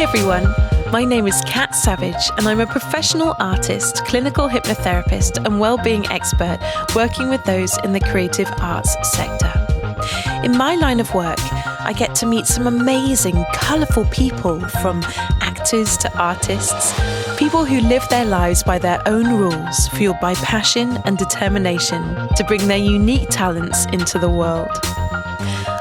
everyone, my name is Kat Savage and I'm a professional artist, clinical hypnotherapist and well-being expert working with those in the creative arts sector. In my line of work, I get to meet some amazing, colourful people, from actors to artists, people who live their lives by their own rules, fueled by passion and determination to bring their unique talents into the world.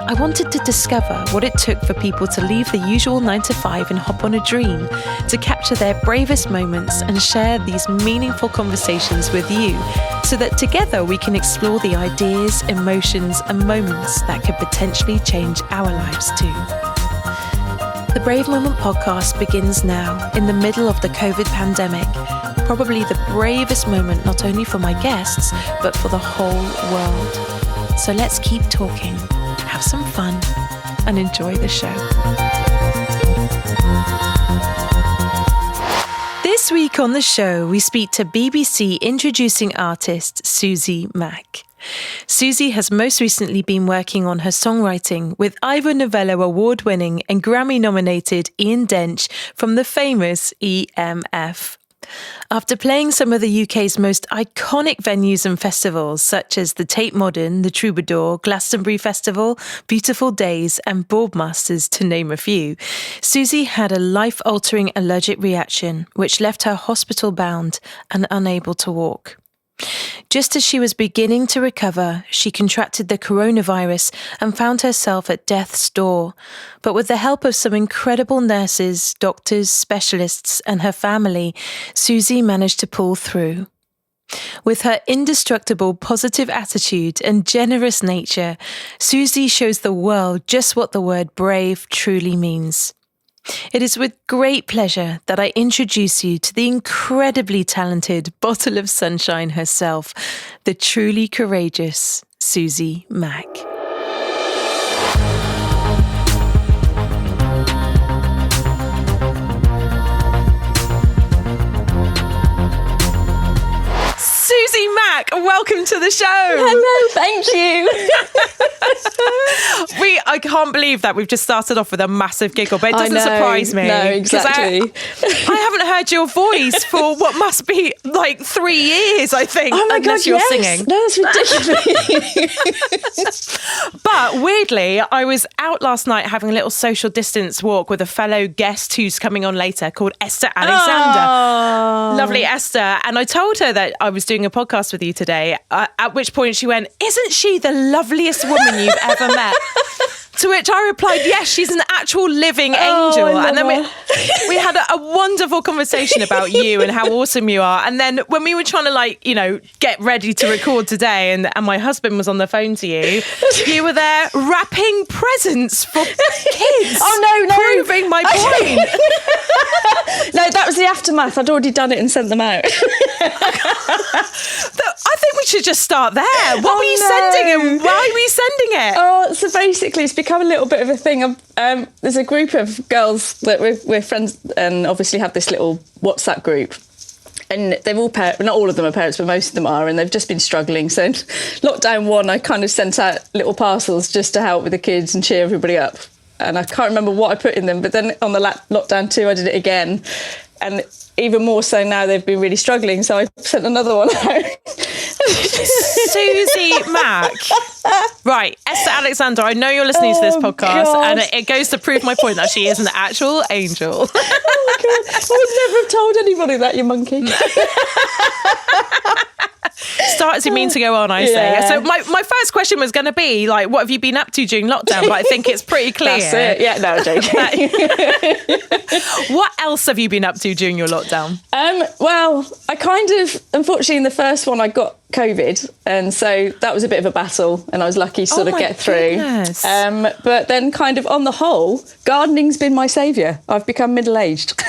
I wanted to discover what it took for people to leave the usual 9 to 5 and hop on a dream, to capture their bravest moments and share these meaningful conversations with you, so that together we can explore the ideas, emotions and moments that could potentially change our lives too. The Brave Moment podcast begins now, in the middle of the COVID pandemic, probably the bravest moment not only for my guests, but for the whole world. So let's keep talking, have some fun, and enjoy the show. This week on the show, we speak to BBC introducing artist Suzie Mac. Suzie has most recently been working on her songwriting with Ivor Novello Award-winning and Grammy-nominated Ian Dench from the famous EMF. After playing some of the UK's most iconic venues and festivals, such as the Tate Modern, the Troubadour, Glastonbury Festival, Beautiful Days and Boardmasters, to name a few, Suzie had a life-altering allergic reaction, which left her hospital-bound and unable to walk. Just as she was beginning to recover, she contracted the coronavirus and found herself at death's door. But with the help of some incredible nurses, doctors, specialists, and her family, Suzie managed to pull through. With her indestructible positive attitude and generous nature, Suzie shows the world just what the word brave truly means. It is with great pleasure that I introduce you to the incredibly talented bottle of sunshine herself, the truly courageous Suzie Mac. Suzie Mac, welcome to the show. Hello, thank you. I can't believe that we've just started off with a massive giggle, but it doesn't surprise me. No, exactly. I haven't heard your voice for what must be like 3 years, I think, oh my unless God, you're yes. singing. No, that's ridiculous. But weirdly, I was out last night having a little social distance walk with a fellow guest who's coming on later called Esther Alexander. Oh. Lovely Esther. And I told her that I was doing a podcast with you today, at which point she went, "Isn't she the loveliest woman you've ever met?" To which I replied, "Yes, she's an actual living angel." And then we had a wonderful conversation about you and how awesome you are. And then when we were trying to get ready to record today and my husband was on the phone to you, you were there wrapping presents for kids. Oh, no. Proving my point. No, that was the aftermath. I'd already done it and sent them out. I think we should just start there. What were you sending and why were you sending it? Oh, so basically it's become a little bit of a thing. There's a group of girls that we're friends and obviously have this little WhatsApp group. And they've all not all of them are parents, but most of them are, and they've just been struggling. So in lockdown 1, I kind of sent out little parcels just to help with the kids and cheer everybody up. And I can't remember what I put in them, but then on the lockdown 2, I did it again. And even more so now, they've been really struggling. So I sent another one out. Suzie Mac. Right, Esther Alexander, I know you're listening to this podcast, God. and it goes to prove my point that she is an actual angel. Oh, God. I would never have told anybody that, you monkey. Start as you mean to go on, I say. Yeah. So my first question was going to be, like, what have you been up to during lockdown? But I think it's pretty clear. That's it. Yeah, no, I'm joking. What else have you been up to during your lockdown? Well, I kind of, unfortunately, in the first one, I got COVID. And so that was a bit of a battle. And I was lucky to sort of get through. But then kind of on the whole, gardening's been my saviour. I've become middle-aged.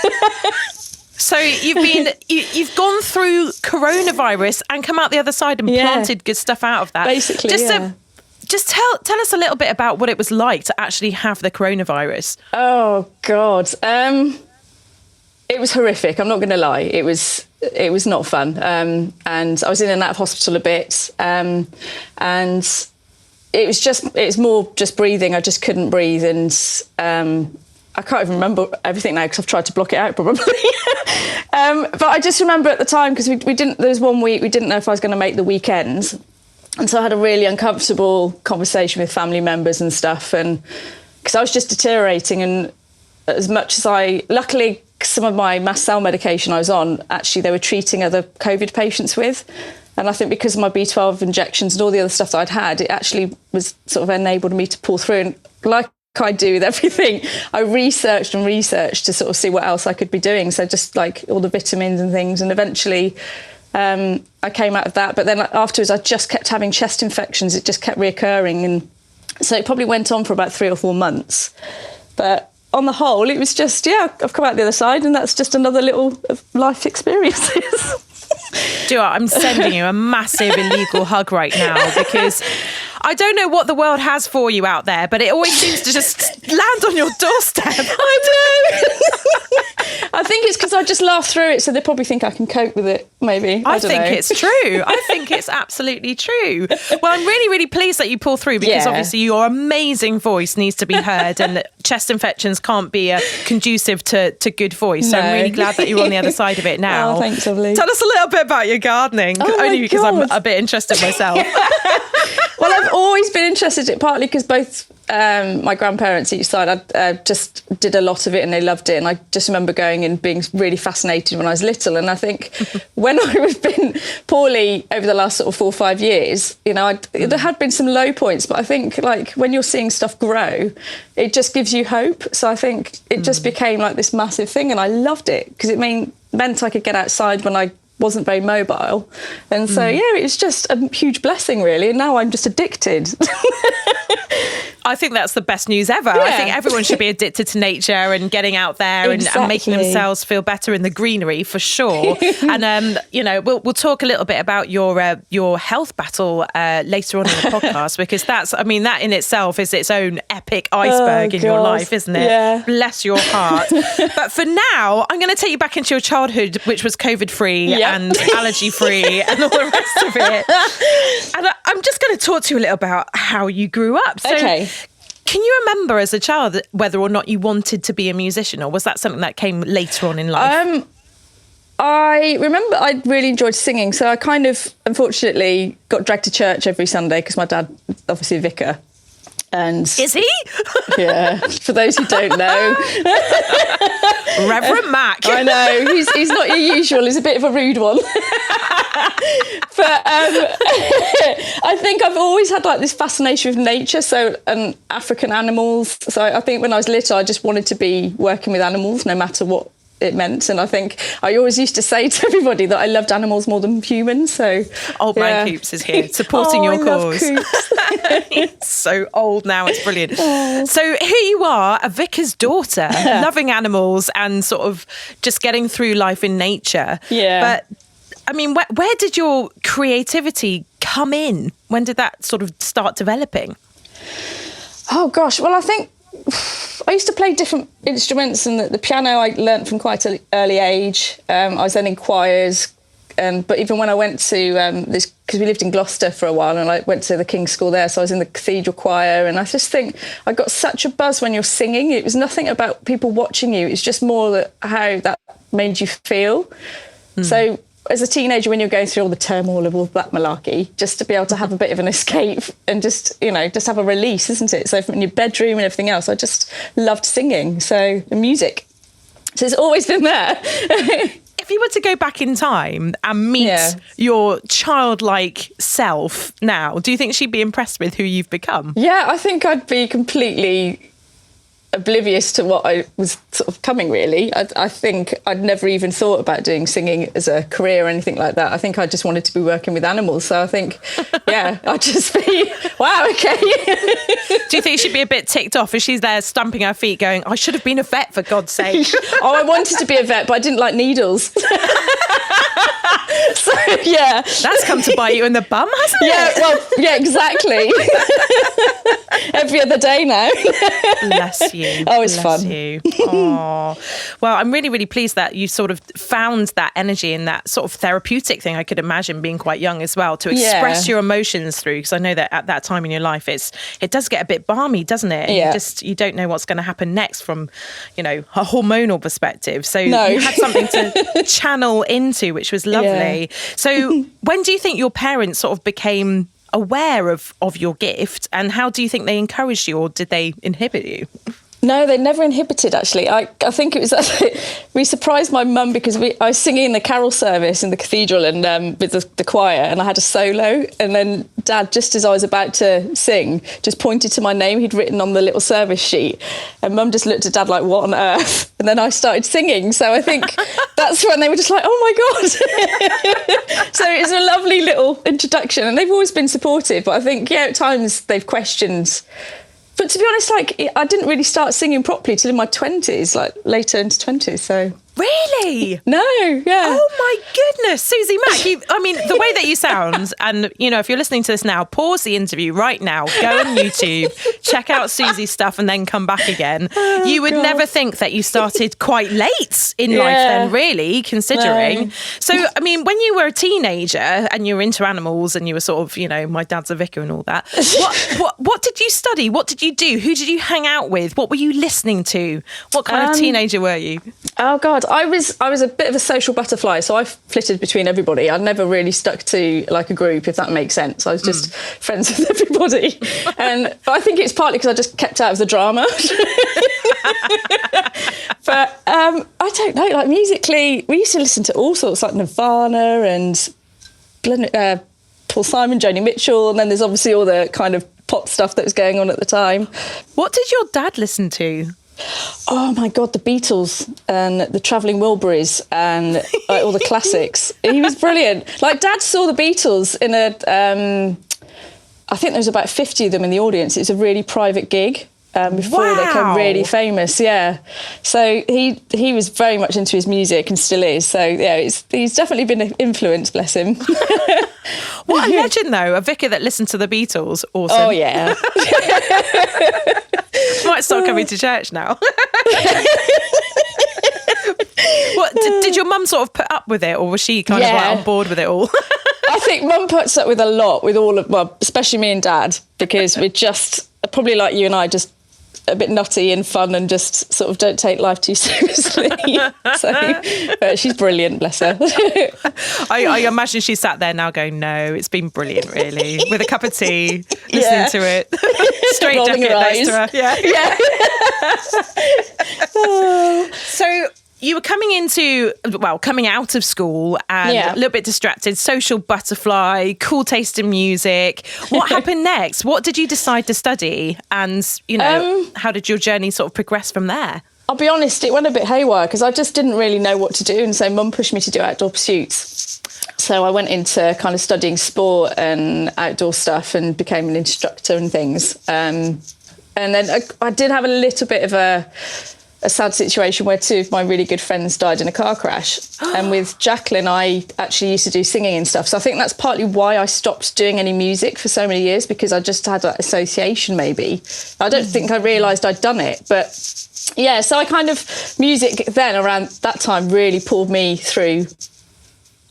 So you've gone through coronavirus and come out the other side and planted good stuff out of that. Basically, Just tell us a little bit about what it was like to actually have the coronavirus. Oh God, it was horrific. I'm not going to lie. It was not fun. And I was in and out of hospital a bit. And it's more just breathing. I just couldn't breathe, and I can't even remember everything now because I've tried to block it out probably. But I just remember at the time, because we didn't, there was one week we didn't know if I was going to make the weekends. And so I had a really uncomfortable conversation with family members and stuff. And because I was just deteriorating, and as much as luckily some of my mast cell medication I was on, actually they were treating other COVID patients with. And I think because of my B12 injections and all the other stuff that I'd had, it actually was sort of enabled me to pull through. And like I do with everything, I researched to sort of see what else I could be doing. So just like all the vitamins and things. And eventually I came out of that. But then afterwards, I just kept having chest infections. It just kept reoccurring. And so it probably went on for about 3 or 4 months. But on the whole, it was just, I've come out the other side, and that's just another little of life experiences. Do you know what? I'm sending you a massive illegal hug right now, because I don't know what the world has for you out there, but it always seems to just land on your doorstep. I know. I think it's because I just laugh through it, so they probably think I can cope with it, maybe. I don't know. It's true. I think it's absolutely true. Well, I'm really, really pleased that you pull through, because obviously your amazing voice needs to be heard, and chest infections can't be conducive to good voice. So I'm really glad that you're on the other side of it now. Oh, thanks, lovely. Tell us a little bit about your gardening, only because I'm a bit interested myself. Well, I've always been interested in it, partly because both my grandparents each side just did a lot of it and they loved it. And I just remember going and being really fascinated when I was little. And I think when I've been poorly over the last sort of 4 or 5 years, you know, there had been some low points, but I think like when you're seeing stuff grow, it just gives you hope. So I think it just became like this massive thing, and I loved it because it meant I could get outside when I wasn't very mobile. And so, it's just a huge blessing, really. And now I'm just addicted. I think that's the best news ever. I think everyone should be addicted to nature and getting out there and making themselves feel better in the greenery, for sure. And, we'll talk a little bit about your health battle later on in the podcast, because that in itself is its own epic iceberg in your life, isn't it? Yeah. Bless your heart. But for now, I'm going to take you back into your childhood, which was COVID-free and allergy-free and all the rest of it. And I'm just going to talk to you a little about how you grew up. So, can you remember as a child whether or not you wanted to be a musician, or was that something that came later on in life? I remember I really enjoyed singing, so I kind of, unfortunately, got dragged to church every Sunday because my dad, obviously a vicar. And is he? Yeah, for those who don't know. Reverend Mac. I know, he's not your usual, he's a bit of a rude one. But I think I've always had like this fascination with nature, and African animals. So I think when I was little, I just wanted to be working with animals, no matter what it meant. And I think I always used to say to everybody that I loved animals more than humans. So Old Man Coops is here supporting your cause. He's so old now, it's brilliant. So here you are, a vicar's daughter, loving animals and sort of just getting through life in nature. But I mean, where did your creativity come in? When did that sort of start developing? Oh gosh, well, I think I used to play different instruments, and the piano I learnt from quite an early age. I was then in choirs, but even when I went to this, because we lived in Gloucester for a while, and I went to the King's School there, so I was in the cathedral choir, and I just think I got such a buzz when you're singing. It was nothing about people watching you, it's just more how that made you feel. So as a teenager, when you're going through all the turmoil of all that malarkey, just to be able to have a bit of an escape and just have a release, isn't it? So from your bedroom and everything else, I just loved singing, and music. So it's always been there. If you were to go back in time and meet your childlike self now, do you think she'd be impressed with who you've become? Yeah, I think I'd be completely oblivious to what I was sort of coming, really. I think I'd never even thought about doing singing as a career or anything like that. I think I just wanted to be working with animals. So I think, I'd just be, wow, okay. Do you think she'd be a bit ticked off if she's there stamping her feet going, I should have been a vet, for God's sake? I wanted to be a vet, but I didn't like needles. So, yeah. That's come to bite you in the bum, hasn't it? Yeah, well, yeah, exactly. Every other day now. Bless you. Oh, it's Bless fun. You. Oh. Well, I'm really, really pleased that you sort of found that energy and that sort of therapeutic thing, I could imagine, being quite young as well, to express your emotions through. Because I know that at that time in your life, it does get a bit balmy, doesn't it? And you don't know what's going to happen next from, a hormonal perspective. So you had something to channel into, which was lovely. Yeah. So when do you think your parents sort of became aware of your gift, and how do you think they encouraged you, or did they inhibit you? No, they never inhibited, actually. I think it was we surprised my mum because I was singing in the carol service in the cathedral and with the choir, and I had a solo, and then Dad, just as I was about to sing, just pointed to my name he'd written on the little service sheet, and Mum just looked at Dad like, what on earth? And then I started singing, so I think that's when they were just like, oh my God. So it was a lovely little introduction, and they've always been supportive, but I think, at times they've questioned. But to be honest, I didn't really start singing properly till in my 20s, later into 20s, so... Really? No, yeah. Oh my goodness, Suzie Mac. The way that you sound, and if you're listening to this now, pause the interview right now, go on YouTube, check out Suzie's stuff, and then come back again. You would never think that you started quite late in life then, really, considering. No. So, when you were a teenager and you were into animals and you were sort of, my dad's a vicar and all that, what did you study? What did you do? Who did you hang out with? What were you listening to? What kind of teenager were you? Oh God, I was a bit of a social butterfly, so I flitted between everybody. I never really stuck to a group, if that makes sense. I was just friends with everybody, but I think it's partly because I just kept out of the drama. But I don't know. Musically, we used to listen to all sorts, like Nirvana and Paul Simon, Joni Mitchell, and then there's obviously all the kind of pop stuff that was going on at the time. What did your dad listen to? Oh my God, the Beatles and the Travelling Wilburys and all the classics. He was brilliant. Dad saw the Beatles in I think there was about 50 of them in the audience. It was a really private gig before they became really famous. Yeah, so he was very much into his music and still is. So yeah, he's definitely been an influence, bless him. What a legend, though! A vicar that listened to the Beatles. Awesome. Oh yeah. Might start coming to church now. What did your mum sort of put up with it, or was she kind of on board with it all? I think Mum puts up with a lot with all of, especially me and Dad, because we're just probably like you and I, just a bit nutty and fun and just sort of don't take life too seriously. But she's brilliant, bless her. I imagine she sat there now going, no, it's been brilliant, really, with a cup of tea, listening to it. Straight jacket next to her. Yeah. So you were coming out of school and a little bit distracted, social butterfly, cool taste in music. What happened next? What did you decide to study? And, how did your journey sort of progress from there? I'll be honest, it went a bit haywire because I just didn't really know what to do. And so Mum pushed me to do outdoor pursuits. So I went into kind of studying sport and outdoor stuff and became an instructor and things. And then I did have a little bit of a sad situation where two of my really good friends died in a car crash. And with Jacqueline, I actually used to do singing and stuff. So I think that's partly why I stopped doing any music for so many years, because I just had that association maybe. I don't think I realised I'd done it. But yeah, so I kind of, music then around that time really pulled me through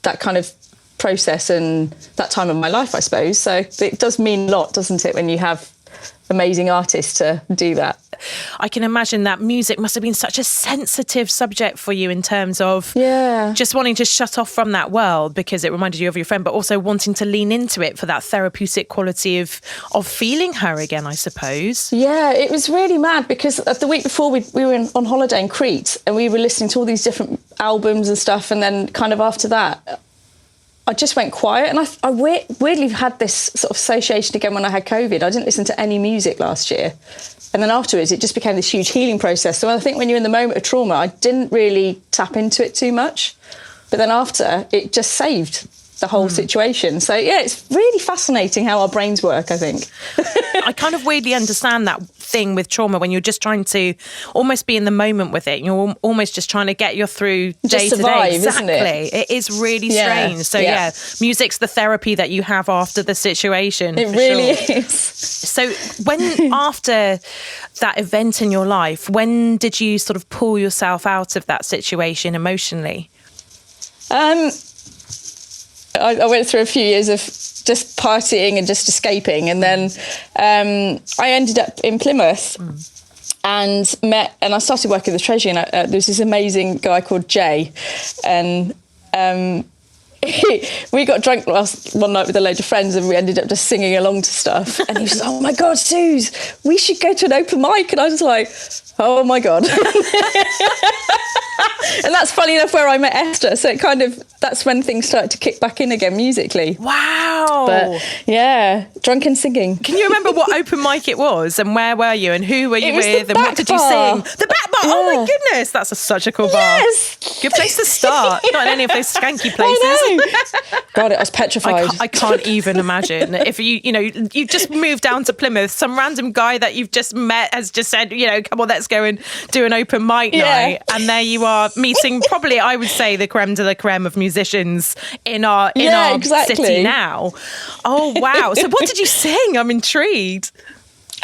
that kind of process and that time of my life, I suppose. So it does mean a lot, doesn't it, when you have amazing artists to do that. I can imagine that music must have been such a sensitive subject for you in terms of just wanting to shut off from that world because it reminded you of your friend, but also wanting to lean into it for that therapeutic quality of feeling her again, I suppose. Yeah, it was really mad because the week before we were on holiday in Crete and we were listening to all these different albums and stuff, and then kind of after that I just went quiet, and I weirdly had this sort of association again when I had COVID. I didn't listen to any music last year. And then afterwards, it just became this huge healing process. So I think when you're in the moment of trauma, I didn't really tap into it too much. But then after, it just saved. the whole situation. So yeah, it's really fascinating how our brains work, I think. I kind of weirdly understand that thing with trauma when you're just trying to almost be in the moment with it. You're almost just trying to get you through day to day. Exactly. It is really strange. So yeah, music's the therapy that you have after the situation. It really is. So when after that event in your life, when did you sort of pull yourself out of that situation emotionally? I went through a few years of just partying and just escaping, and then I ended up in Plymouth and I started working at the Treasury, and there was this amazing guy called Jay, and we got drunk one night with a load of friends, and we ended up just singing along to stuff, and he was like, oh my God, Suze, we should go to an open mic. And I was like, oh my God. And that's funny enough where I met Esther, so that's when things started to kick back in again musically. Wow. But yeah, drunken singing. Can you remember what open mic it was, and where were you, and who were you with, and what did you bar. sing? The back bar. Yeah. Oh my goodness, that's such a cool bar. Yes. Good place to start. Not in any of those skanky places. I know. God, I was petrified. I can't even imagine if you just moved down to Plymouth, some random guy that you've just met has just said, come on, let's go and do an open mic night, and there you are meeting probably, I would say, the creme de la creme of musicians in our city now. Oh wow. So what did you sing? I'm intrigued.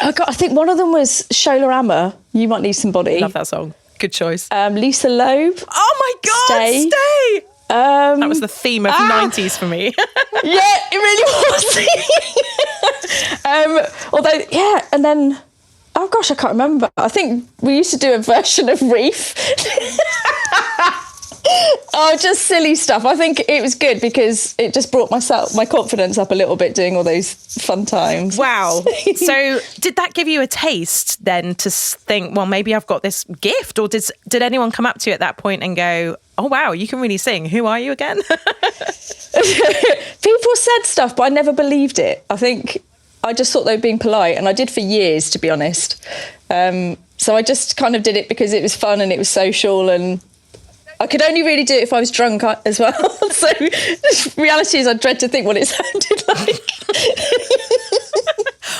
Oh God, I think one of them was Shola Amma, You Might Need Somebody. Love that song. Good choice. Lisa Loeb. Oh my God, Stay. That was the theme of 90s for me. Yeah, it really was. Although, and then, oh gosh, I can't remember. I think we used to do a version of Reef. Oh, just silly stuff. I think it was good because it just brought my confidence up a little bit doing all those fun times. Wow. So did that give you a taste then to think, well, maybe I've got this gift? Or did anyone come up to you at that point and go, oh, wow, you can really sing. Who are you again? People said stuff, but I never believed it. I think I just thought they were being polite, and I did for years, to be honest. So I just kind of did it because it was fun and it was social, and I could only really do it if I was drunk as well. So the reality is I dread to think what it sounded like.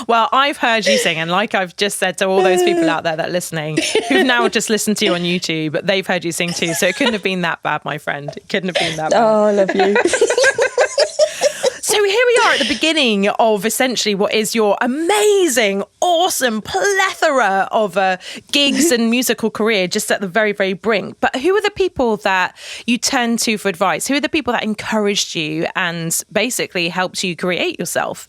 Well, I've heard you sing, and like I've just said to all those people out there that are listening, who've now just listened to you on YouTube, they've heard you sing too. So it couldn't have been that bad, my friend. It couldn't have been that bad. Oh, I love you. So here we are at the beginning of essentially what is your amazing, awesome plethora of gigs and musical career, just at the very, very brink. But who are the people that you turn to for advice? Who are the people that encouraged you and basically helped you create yourself?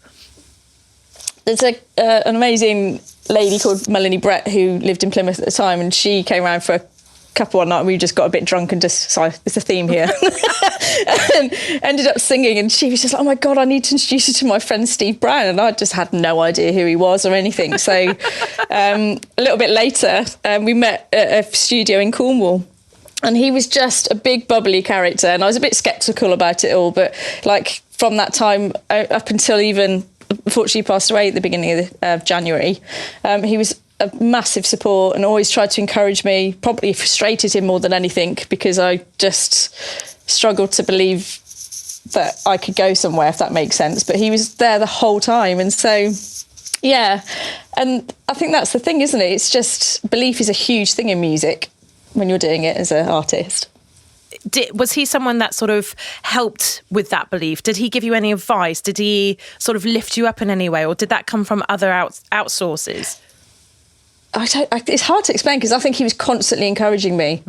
There's an amazing lady called Melanie Brett who lived in Plymouth at the time, and she came around for a couple one night, and we just got a bit drunk and just, sorry, there's a theme here, and ended up singing, and she was just like, oh my God, I need to introduce you to my friend Steve Brown, and I just had no idea who he was or anything. So a little bit later, we met at a studio in Cornwall, and he was just a big bubbly character, and I was a bit sceptical about it all, but like from that time up until even, unfortunately, he passed away at the beginning of January, he was a massive support and always tried to encourage me. Probably frustrated him more than anything because I just struggled to believe that I could go somewhere, if that makes sense. But he was there the whole time. And so, yeah. And I think that's the thing, isn't it? It's just belief is a huge thing in music when you're doing it as an artist. Was he someone that sort of helped with that belief? Did he give you any advice? Did he sort of lift you up in any way? Or did that come from other outsources? It's hard to explain because I think he was constantly encouraging me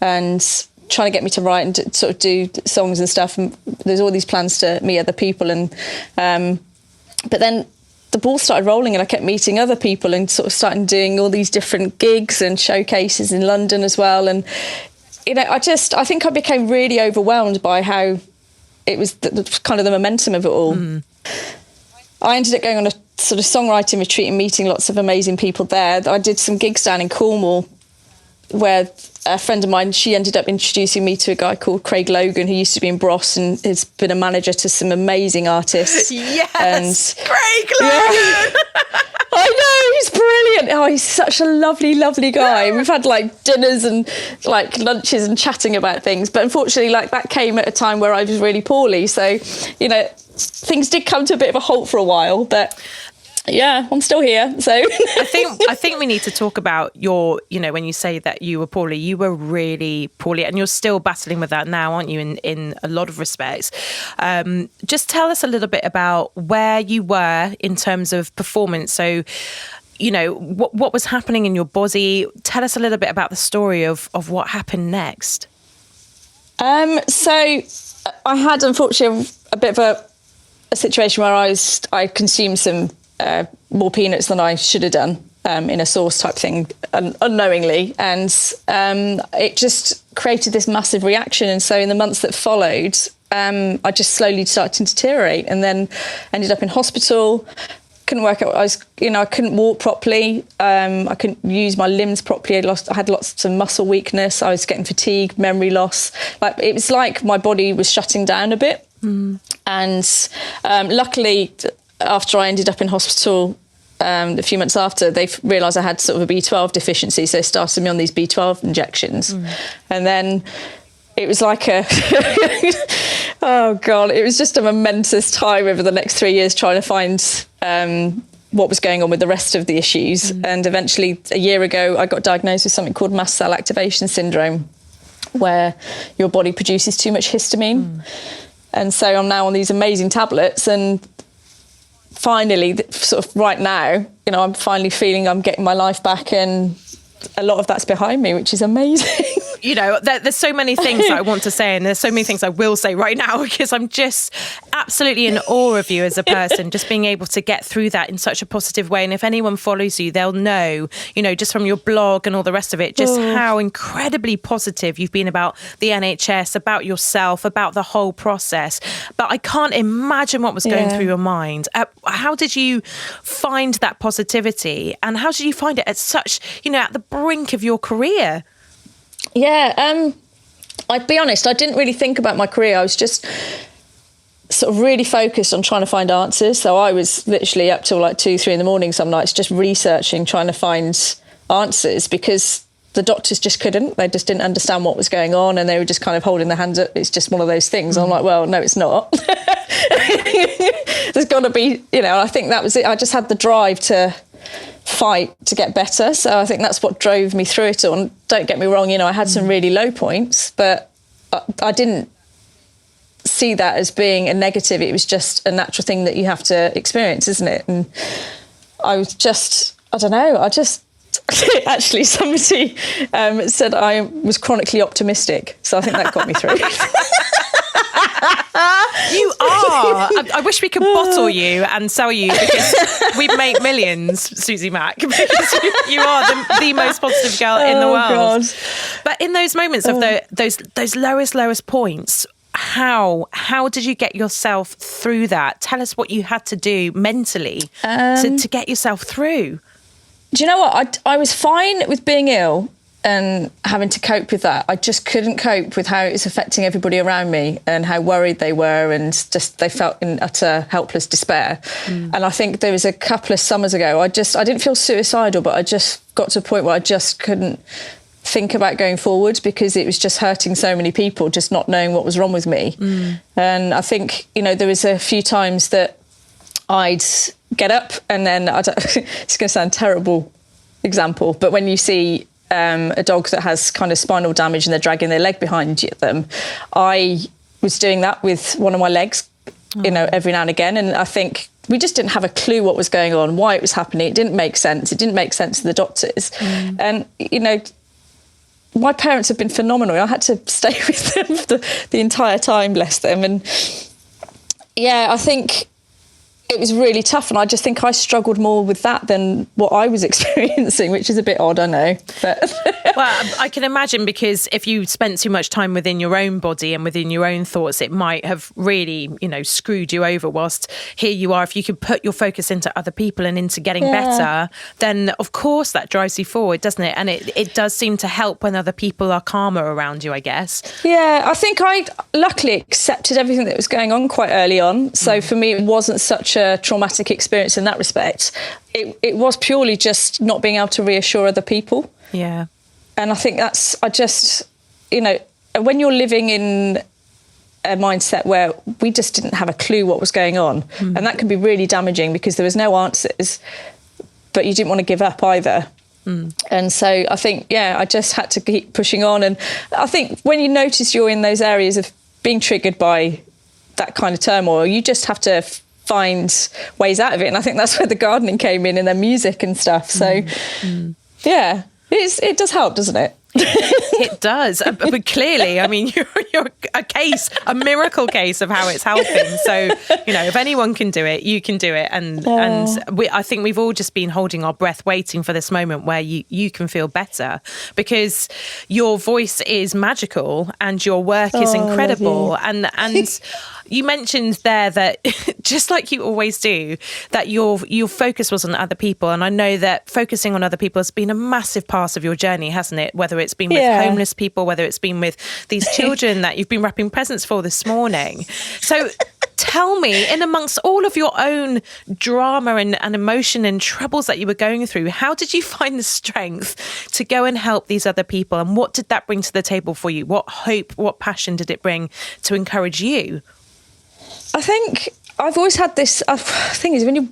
and trying to get me to write and sort of do songs and stuff. And there's all these plans to meet other people. And but then the ball started rolling and I kept meeting other people and sort of starting doing all these different gigs and showcases in London as well. And, I think I became really overwhelmed by how it was kind of the momentum of it all. I ended up going on a sort of songwriting retreat and meeting lots of amazing people there. I did some gigs down in Cornwall where a friend of mine, she ended up introducing me to a guy called Craig Logan, who used to be in Bros and has been a manager to some amazing artists. Yes, and Craig Logan! Yeah. I know, he's brilliant. Oh, he's such a lovely, lovely guy. We've had like dinners and like lunches and chatting about things. But unfortunately, like that came at a time where I was really poorly. So, you know, things did come to a bit of a halt for a while, but yeah, I'm still here. So I think we need to talk about your, you know, when you say that you were poorly, you were really poorly, and you're still battling with that now, aren't you, in a lot of respects. Just tell us a little bit about where you were in terms of performance. So, you know, what was happening in your body. Tell us a little bit about the story of what happened next. So I had, unfortunately, a bit of a situation where I consumed some more peanuts than I should have done in a sauce type thing unknowingly, and it just created this massive reaction. And so in the months that followed, I just slowly started to deteriorate, and then ended up in hospital. Couldn't work out. I couldn't walk properly. I couldn't use my limbs properly. I had lots of muscle weakness. I was getting fatigue, memory loss. Like it was like my body was shutting down a bit. And luckily, after I ended up in hospital a few months after, they realised I had sort of a B12 deficiency, so they started me on these B12 injections. And then it was like oh God, it was just a momentous time over the next 3 years trying to find what was going on with the rest of the issues. And eventually, a year ago, I got diagnosed with something called mast cell activation syndrome, where your body produces too much histamine. And so I'm now on these amazing tablets, and finally, sort of right now, you know, I'm finally feeling I'm getting my life back, and a lot of that's behind me, which is amazing. You know, there's so many things that I want to say, and there's so many things I will say right now, because I'm just absolutely in awe of you as a person, just being able to get through that in such a positive way. And if anyone follows you, they'll know, you know, just from your blog and all the rest of it, just how incredibly positive you've been about the NHS, about yourself, about the whole process. But I can't imagine what was going through your mind. How did you find that positivity, and how did you find it at such, you know, at the brink of your career? Yeah, I'd be honest, I didn't really think about my career. I was just sort of really focused on trying to find answers. So I was literally up till like 2-3 in the morning some nights, just researching, trying to find answers, because the doctors just couldn't. They just didn't understand what was going on, and they were just kind of holding their hands up. It's just one of those things. I'm like, well, no, it's not. There's got to be, you know, I think that was it. I just had the drive to fight to get better. So I think that's what drove me through it all. And don't get me wrong, you know, I had some really low points, but I didn't see that as being a negative. It was just a natural thing that you have to experience, isn't it? And I was just, I don't know, actually somebody said I was chronically optimistic. So I think that got me through. You are. I wish we could bottle you and sell you, because we'd make millions, Suzie Mac, because you are the most positive girl in the world. God. But in those moments of those lowest points, how did you get yourself through that? Tell us what you had to do mentally to get yourself through. Do you know what? I was fine with being ill and having to cope with that. I just couldn't cope with how it was affecting everybody around me, and how worried they were, and just they felt in utter helpless despair. And I think there was a couple of summers ago, I didn't feel suicidal, but I just got to a point where I just couldn't think about going forward, because it was just hurting so many people, just not knowing what was wrong with me. And I think, you know, there was a few times that I'd get up, and then it's going to sound terrible example, but when you see a dog that has kind of spinal damage and they're dragging their leg behind them, I was doing that with one of my legs, you know, every now and again. And I think we just didn't have a clue what was going on, why it was happening. It didn't make sense. It didn't make sense to the doctors. And, you know, my parents have been phenomenal. I had to stay with them for the entire time, bless them. And yeah, I think it was really tough, and I just think I struggled more with that than what I was experiencing, which is a bit odd, I know. But well, I can imagine, because if you spent too much time within your own body and within your own thoughts, it might have really, you know, screwed you over. Whilst here you are, if you could put your focus into other people and into getting better, then of course that drives you forward, doesn't it? And it does seem to help when other people are calmer around you, I guess. Yeah, I think I luckily accepted everything that was going on quite early on. So for me, it wasn't such such a traumatic experience in that respect. It was purely just not being able to reassure other people. Yeah. And I think when you're living in a mindset where we just didn't have a clue what was going on, and that can be really damaging because there was no answers, but you didn't want to give up either. And so I think, I just had to keep pushing on. And I think when you notice you're in those areas of being triggered by that kind of turmoil, you just have to find ways out of it. And I think that's where the gardening came in and then music and stuff. So, it does help, doesn't it? It does, but clearly, I mean, you're a miracle case of how it's helping. So, if anyone can do it, you can do it. And I think we've all just been holding our breath, waiting for this moment where you can feel better, because your voice is magical and your work is incredible. And you mentioned there that, just like you always do, that your focus was on other people. And I know that focusing on other people has been a massive part of your journey, hasn't it? Whether it's been with homeless people, whether it's been with these children that you've been wrapping presents for this morning. So tell me, in amongst all of your own drama and emotion and troubles that you were going through, how did you find the strength to go and help these other people? And what did that bring to the table for you? What hope, what passion did it bring to encourage you? I think I've always had this, thing is, when you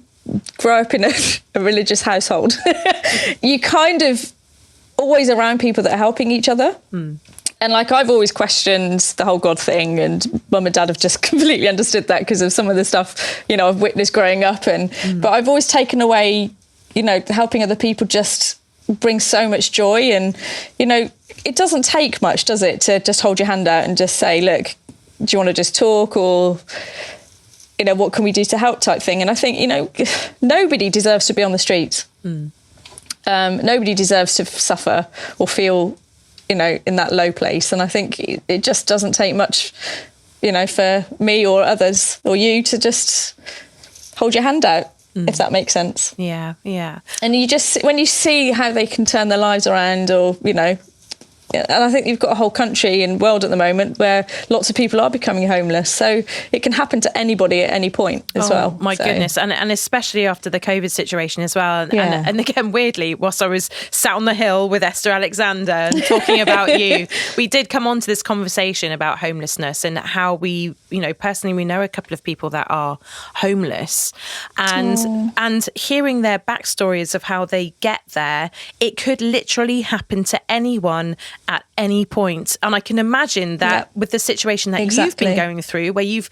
grow up in a religious household, you kind of always around people that are helping each other. And I've always questioned the whole God thing, and mum and dad have just completely understood that because of some of the stuff, I've witnessed growing up. But I've always taken away, helping other people just brings so much joy. And, it doesn't take much, does it, to just hold your hand out and just say, look, do you want to just talk, or, what can we do to help type thing? And I think, nobody deserves to be on the streets. Nobody deserves to suffer or feel, in that low place. And I think it just doesn't take much, for me or others or you to just hold your hand out, if that makes sense. Yeah, yeah. And you just, when you see how they can turn their lives around, or, and I think you've got a whole country and world at the moment where lots of people are becoming homeless. So it can happen to anybody at any point as well. My goodness. And especially after the COVID situation as well. And again, weirdly, whilst I was sat on the hill with Esther Alexander and talking about you, we did come on to this conversation about homelessness and how we, personally, we know a couple of people that are homeless, and hearing their backstories of how they get there, it could literally happen to anyone at any point. And I can imagine that with the situation that you've been going through, where you've,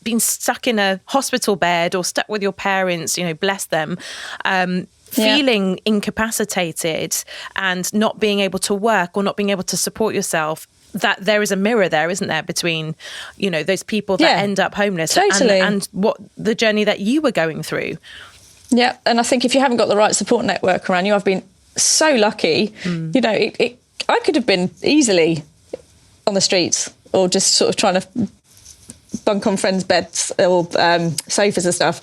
been stuck in a hospital bed or stuck with your parents, bless them, feeling incapacitated and not being able to work or not being able to support yourself, that there is a mirror there, isn't there, between, those people that end up homeless and what the journey that you were going through. Yeah. And I think if you haven't got the right support network around you, I've been so lucky, I could have been easily on the streets or just sort of trying to bunk on friends' beds or sofas and stuff.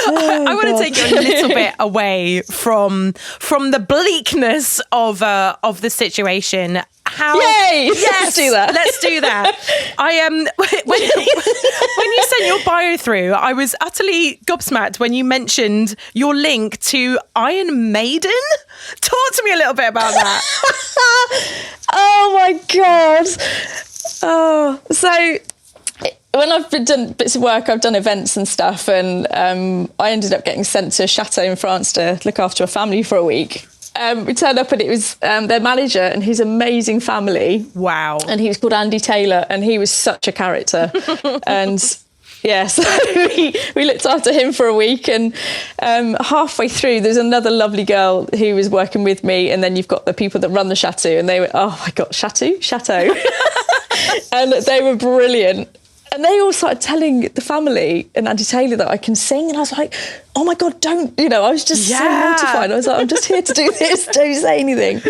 I want to take you a little bit away from the bleakness of the situation. Let's do that. Let's do that. When you sent your bio through, I was utterly gobsmacked when you mentioned your link to Iron Maiden. Talk to me a little bit about that. Oh my God. Oh, so when I've done bits of work, I've done events and stuff, and I ended up getting sent to a chateau in France to look after a family for a week. We turned up and it was their manager and his amazing family. Wow. And he was called Andy Taylor, and he was such a character. And so we looked after him for a week, and halfway through there's another lovely girl who was working with me, and then you've got the people that run the chateau, and they were, oh my God, chateau. And they were brilliant. And they all started telling the family and Andy Taylor that I can sing. And I was like, oh my God, don't, I was just so mortified. I was like, I'm just here to do this. Don't say anything.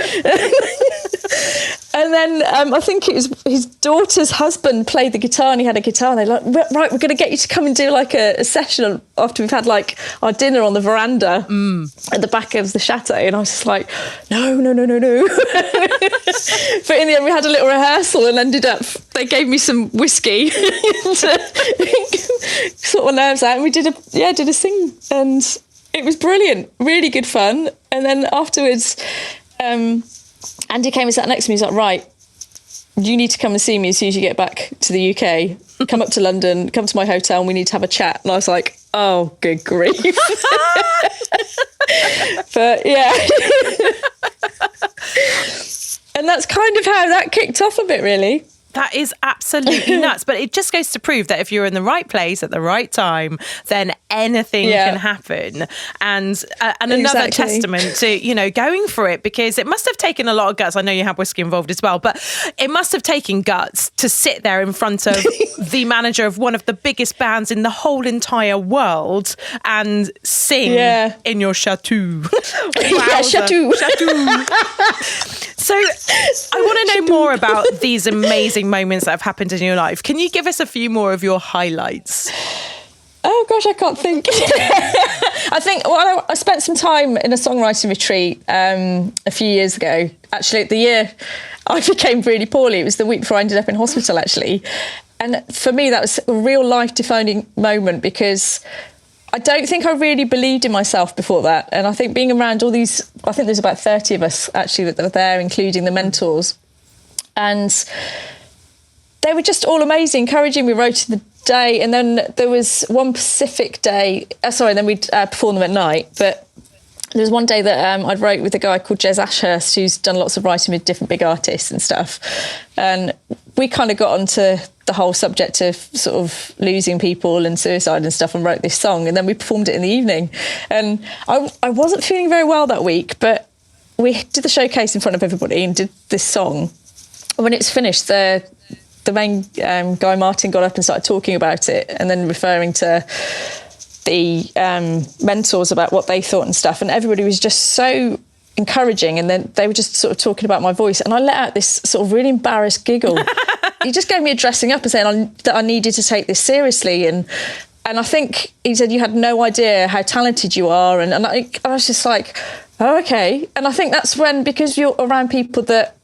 And then I think it was his daughter's husband played the guitar, and he had a guitar, and they're like, right, we're going to get you to come and do like a session after we've had like our dinner on the veranda at the back of the chateau. And I was just like, no. But in the end, we had a little rehearsal and ended up they gave me some whiskey to sort my nerves out, and we did a sing, and it was brilliant, really good fun. And then afterwards, Andy came and sat next to me. He's like, right, you need to come and see me as soon as you get back to the UK. Come up to London, come to my hotel, and we need to have a chat. And I was like, oh, good grief. But yeah. And that's kind of how that kicked off a bit, really. That is absolutely nuts. But it just goes to prove that if you're in the right place at the right time, then anything can happen. And another testament to, you know, going for it, because it must have taken a lot of guts. I know you have whiskey involved as well, but it must have taken guts to sit there in front of the manager of one of the biggest bands in the whole entire world and sing in your chateau. Yeah, chateau. So I want to know more about these amazing moments that have happened in your life. Can you give us a few more of your highlights? Oh gosh, I can't think. I think I spent some time in a songwriting retreat a few years ago. Actually, the year I became really poorly, it was the week before I ended up in hospital, actually. And for me, that was a real life-defining moment, because I don't think I really believed in myself before that. And I think being around all these, I think there's about 30 of us actually that were there, including the mentors. And they were just all amazing, encouraging. We wrote the day, and then there was one Pacific day. Then we'd perform them at night. But there was one day that I'd wrote with a guy called Jez Ashurst, who's done lots of writing with different big artists and stuff. And we kind of got onto the whole subject of sort of losing people and suicide and stuff, and wrote this song. And then we performed it in the evening. And I wasn't feeling very well that week, but we did the showcase in front of everybody and did this song. And when it's finished, the main guy, Martin, got up and started talking about it, and then referring to the mentors about what they thought and stuff. And everybody was just so encouraging. And then they were just sort of talking about my voice. And I let out this sort of really embarrassed giggle. He just gave me a dressing up and saying that I needed to take this seriously. And I think he said, you had no idea how talented you are. And I was just like, oh, okay. And I think that's when, because you're around people that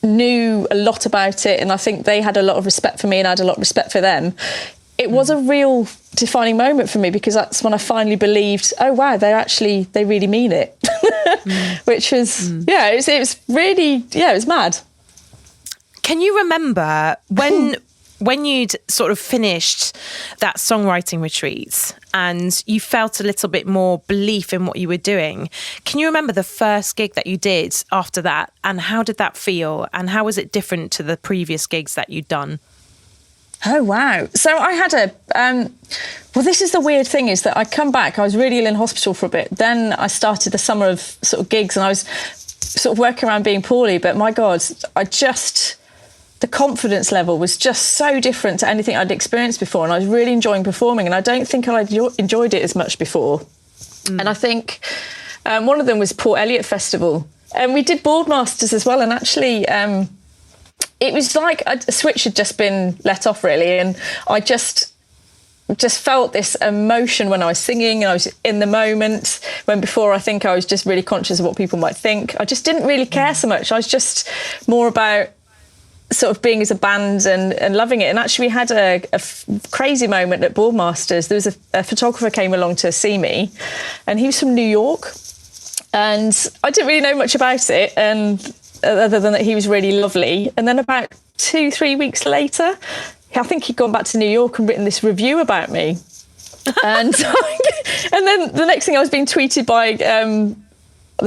knew a lot about it, and I think they had a lot of respect for me and I had a lot of respect for them, it was a real defining moment for me, because that's when I finally believed, oh wow, they really mean it. Which was it was really it was mad. Can you remember when you'd sort of finished that songwriting retreat and you felt a little bit more belief in what you were doing? Can you remember the first gig that you did after that, and how did that feel, and how was it different to the previous gigs that you'd done? Oh, wow. So I had this is the weird thing, is that I come back, I was really ill in hospital for a bit. Then I started the summer of sort of gigs, and I was sort of working around being poorly. But my God, the confidence level was just so different to anything I'd experienced before. And I was really enjoying performing, and I don't think I'd enjoyed it as much before. And I think one of them was Port Eliot Festival. And we did Boardmasters as well. And actually, it was like a switch had just been let off, really. And I just felt this emotion when I was singing, and I was in the moment, when before I think I was just really conscious of what people might think. I just didn't really care so much. I was just more about sort of being as a band and loving it. And actually we had a crazy moment at Boardmasters. There was a photographer came along to see me, and he was from New York, and I didn't really know much about it, and other than that he was really lovely. And then about 2-3 weeks later, I think he'd gone back to New York and written this review about me. And then the next thing, I was being tweeted by the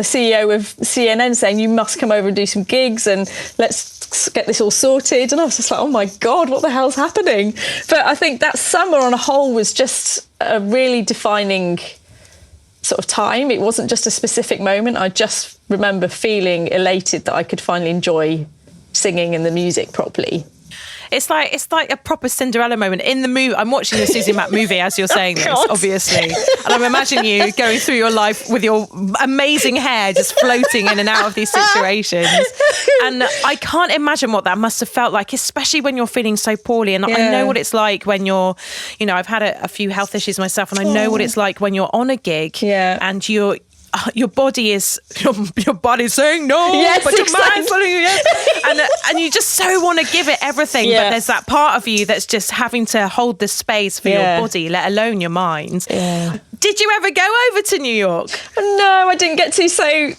CEO of CNN saying, you must come over and do some gigs and let's get this all sorted. And I was just like, oh my God, what the hell's happening? But I think that summer on a whole was just a really defining sort of time. It wasn't just a specific moment. I just remember feeling elated that I could finally enjoy singing and the music properly. It's like a proper Cinderella moment in the movie. I'm watching the Suzie Mac movie as you're saying this, obviously, and I'm imagining you going through your life with your amazing hair just floating in and out of these situations. And I can't imagine what that must have felt like, especially when you're feeling so poorly. And I know what it's like when you're, I've had a few health issues myself, and I know what it's like when you're on a gig and your body is your body's saying no, yes, but your exactly. mind's telling you yes. and you just so want to give it everything, Yeah. but there's that part of you that's just having to hold the space for Yeah. your body, let alone your mind. Yeah. Did you ever go over to New York? No, I didn't get to. So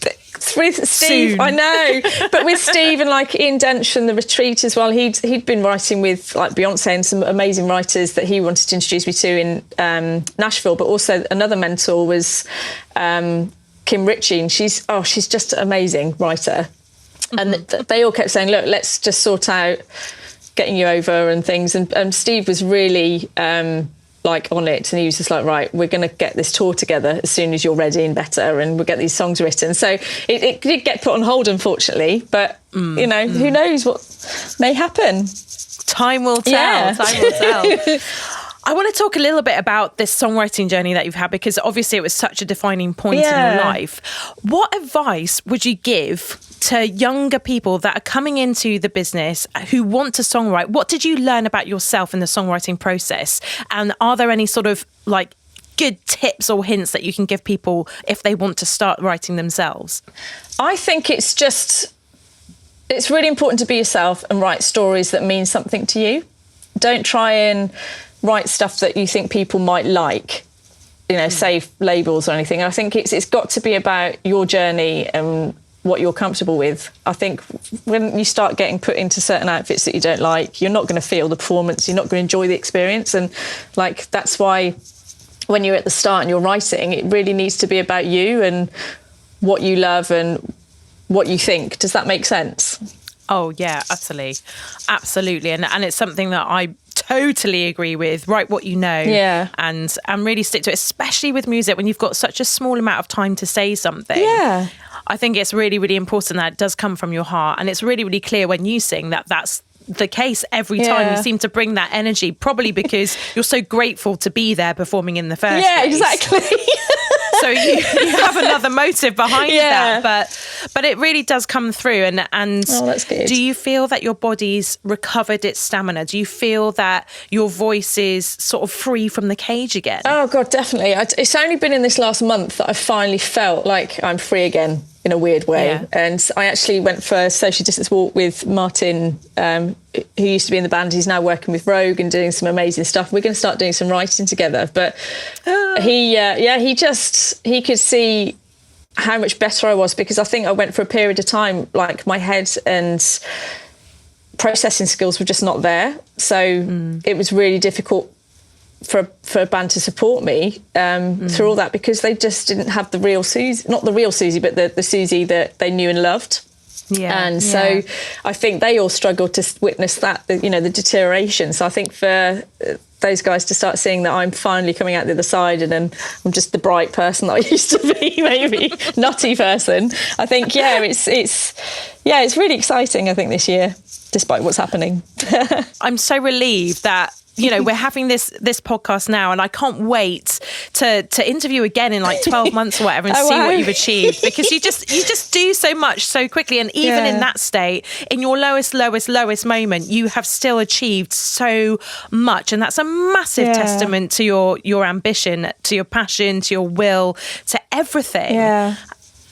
with Steve, Soon. I know, but with Steve and like Ian Dench and The Retreat as well, he'd been writing with like Beyonce and some amazing writers that he wanted to introduce me to in Nashville. But also another mentor was Kim Ritchie, and she's just an amazing writer. And they all kept saying, look, let's just sort out getting you over and things. And Steve was really like on it, and he was just like, right, we're going to get this tour together as soon as you're ready and better, and we'll get these songs written. So it did get put on hold, unfortunately, but you know, who knows what may happen. Time will tell. Yeah. Time will tell. I want to talk a little bit about this songwriting journey that you've had, because obviously it was such a defining point in your life. What advice would you give to younger people that are coming into the business who want to songwrite? What did you learn about yourself in the songwriting process? And are there any sort of like good tips or hints that you can give people if they want to start writing themselves? I think it's really important to be yourself and write stories that mean something to you. Don't try and write stuff that you think people might like, you know, say labels or anything. I think it's got to be about your journey and what you're comfortable with. I think when you start getting put into certain outfits that you don't like, you're not going to feel the performance, you're not going to enjoy the experience. And like, that's why when you're at the start and you're writing, it really needs to be about you and what you love and what you think. Does that make sense? Oh yeah, utterly. Absolutely. And it's something that I totally agree with. Write what you know, and really stick to it, especially with music when you've got such a small amount of time to say something. Yeah. I think it's really, really important that it does come from your heart, and it's really, really clear when you sing that that's the case every time. You seem to bring that energy, probably because you're so grateful to be there performing in the first place. Exactly. So you have another motive behind that, but it really does come through. And oh, that's good. Do you feel that your body's recovered its stamina? Do you feel that your voice is sort of free from the cage again? Oh God, definitely. It's only been in this last month that I finally felt like I'm free again in a weird way. Yeah. And I actually went for a social distance walk with Martin, who used to be in the band. He's now working with Rogue and doing some amazing stuff. We're going to start doing some writing together. But he could see how much better I was, because I think I went for a period of time, like my head and processing skills were just not there. So it was really difficult for a band to support me through all that, because they just didn't have the real Suzie, not the real Suzie, but the Suzie that they knew and loved. And so I think they all struggled to witness that, the deterioration. So I think for those guys to start seeing that I'm finally coming out the other side, and then I'm just the bright person that I used to be, maybe nutty person. I think, it's really exciting, I think, this year, despite what's happening. I'm so relieved that, we're having this podcast now, and I can't wait to interview again in like 12 months or whatever and see what you've achieved, because you just do so much so quickly. And even in that state, in your lowest moment, you have still achieved so much. And that's a massive testament to your ambition, to your passion, to your will, to everything. Yeah.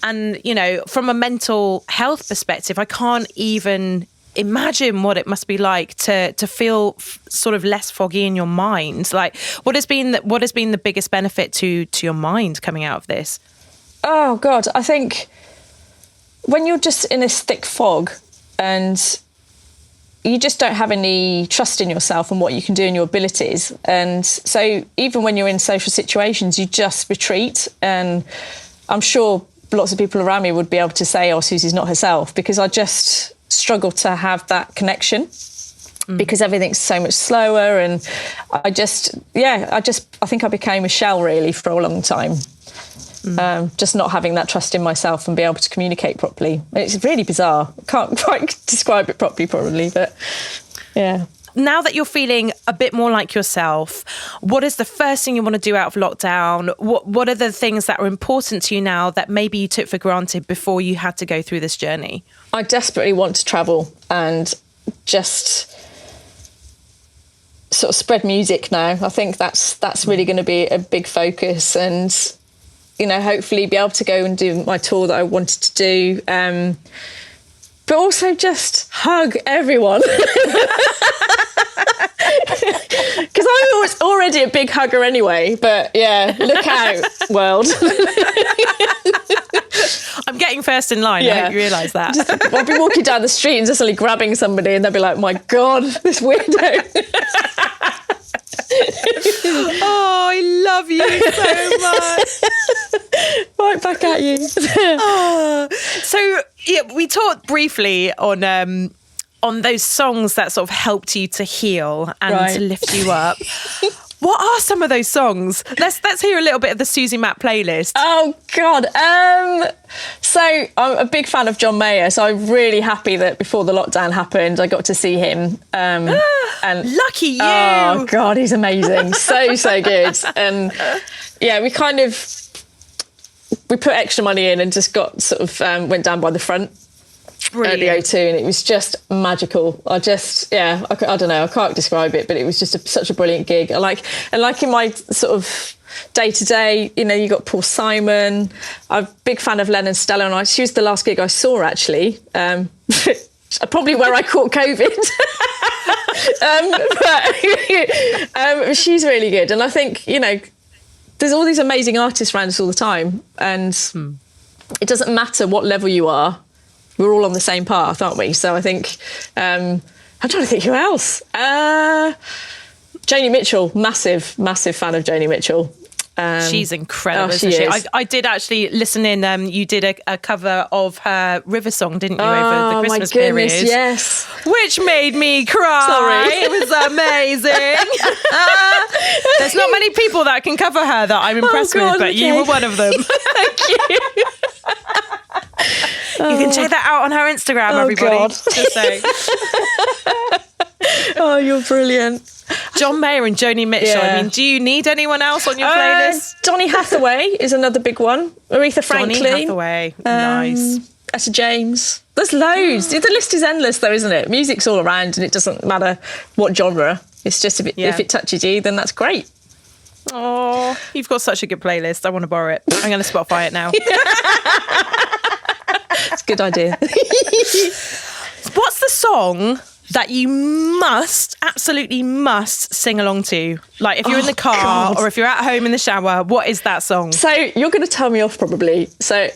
And, from a mental health perspective, I can't even imagine what it must be like to feel sort of less foggy in your mind. Like, what has been the biggest benefit to your mind coming out of this? Oh God, I think when you're just in this thick fog and you just don't have any trust in yourself and what you can do and your abilities, and so even when you're in social situations, you just retreat. And I'm sure lots of people around me would be able to say, oh, Suzie's not herself, because I just struggle to have that connection because everything's so much slower. And I think I became a shell really for a long time. Just not having that trust in myself and be able to communicate properly. It's really bizarre. I can't quite describe it properly probably, but yeah. Now that you're feeling a bit more like yourself, what is the first thing you want to do out of lockdown? What are the things that are important to you now that maybe you took for granted before you had to go through this journey? I desperately want to travel and just sort of spread music now. I think that's really going to be a big focus. And hopefully be able to go and do my tour that I wanted to do. But also just hug everyone. Because I was already a big hugger anyway, but yeah, look out, world. I'm getting first in line. I hope you realise that. I'll be walking down the street and just suddenly grabbing somebody and they'll be like, my God, this weirdo. Oh, I love you so much. Right back at you. So we talked briefly on those songs that sort of helped you to heal and to lift you up. What are some of those songs? Let's hear a little bit of the Suzie Mac playlist. Oh God. So I'm a big fan of John Mayer. So I'm really happy that before the lockdown happened, I got to see him. And lucky you. Oh God, he's amazing. so good. And yeah, we put extra money in and just got sort of went down by the front. Brilliant. At the O2, and it was just magical. I don't know, I can't describe it, but it was just such a brilliant gig. And like in my sort of day to day, you got Paul Simon. I'm a big fan of Lennon Stella, and she was the last gig I saw actually. Probably where I caught COVID. But she's really good, and I think there's all these amazing artists around us all the time, and it doesn't matter what level you are. We're all on the same path, aren't we? So I think, I'm trying to think who else. Joni Mitchell, massive fan of Joni Mitchell. She's incredible, isn't she? I did actually listen in. You did a cover of her River song, didn't you, over the Christmas period? Yes. Which made me cry. Sorry. It was amazing. There's not many people that can cover her that I'm impressed with, but you were one of them. Thank you. You can check that out on her Instagram, everybody. God. Just saying. Oh, you're brilliant. John Mayer and Joni Mitchell. Yeah. I mean, do you need anyone else on your playlist? Donny Hathaway is another big one. Aretha Franklin. Donny Hathaway. Nice. Etta James. There's loads. The list is endless though, isn't it? Music's all around and it doesn't matter what genre. It's just if it touches you, then that's great. Oh, you've got such a good playlist. I want to borrow it. I'm going to Spotify it now. It's a good idea. What's the song that you absolutely must sing along to? Like if you're in the car or if you're at home in the shower, what is that song? So you're going to tell me off probably. So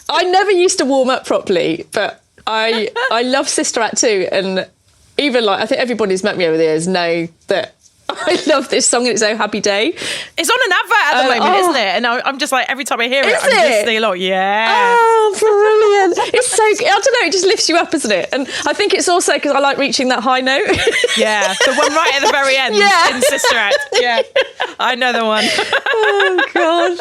I never used to warm up properly, but I love Sister Act 2. And even I think everybody's met me over the years know that I love this song and it's Oh Happy Day. It's on an advert at the moment, isn't it? And I'm just like, every time I hear it, I'm just singing along. Yeah. Oh, brilliant. It's so good. I don't know, it just lifts you up, isn't it? And I think it's also because I like reaching that high note. Yeah, the one right at the very end in Sister Act. Yeah, I know the one. Oh, God.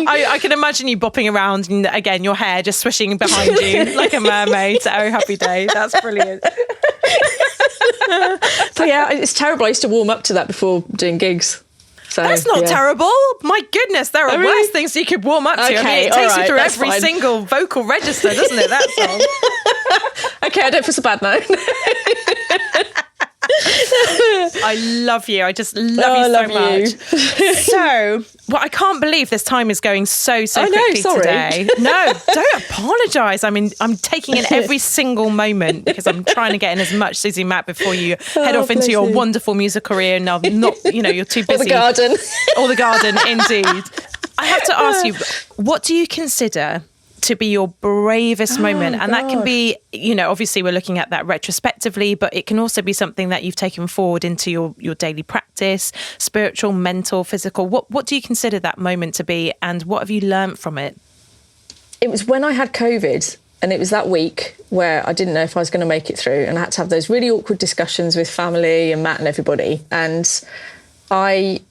I can imagine you bopping around and, again, your hair just swishing behind you like a mermaid to Oh Happy Day. That's brilliant. But yeah, it's terrible. I used to warm up to that before doing gigs. So, that's not terrible. My goodness, there are worse things you could warm up to. Okay, I mean, it takes you through every fine. single vocal register, doesn't it, that song? Okay, I don't feel so bad now. I love you. I just love you so much. So, I can't believe this time is going so quickly today. No, don't apologise. I mean, I'm taking in every single moment because I'm trying to get in as much Suzie Mac before you head off into your wonderful music career. And I'm not, you're too busy. Or the garden. Or the garden, indeed. I have to ask you, what do you consider to be your bravest moment? And that can be, obviously we're looking at that retrospectively, but it can also be something that you've taken forward into your daily practice, spiritual, mental, physical. What do you consider that moment to be, and what have you learned from it? It was when I had COVID, and it was that week where I didn't know if I was going to make it through, and I had to have those really awkward discussions with family and Matt and everybody. And I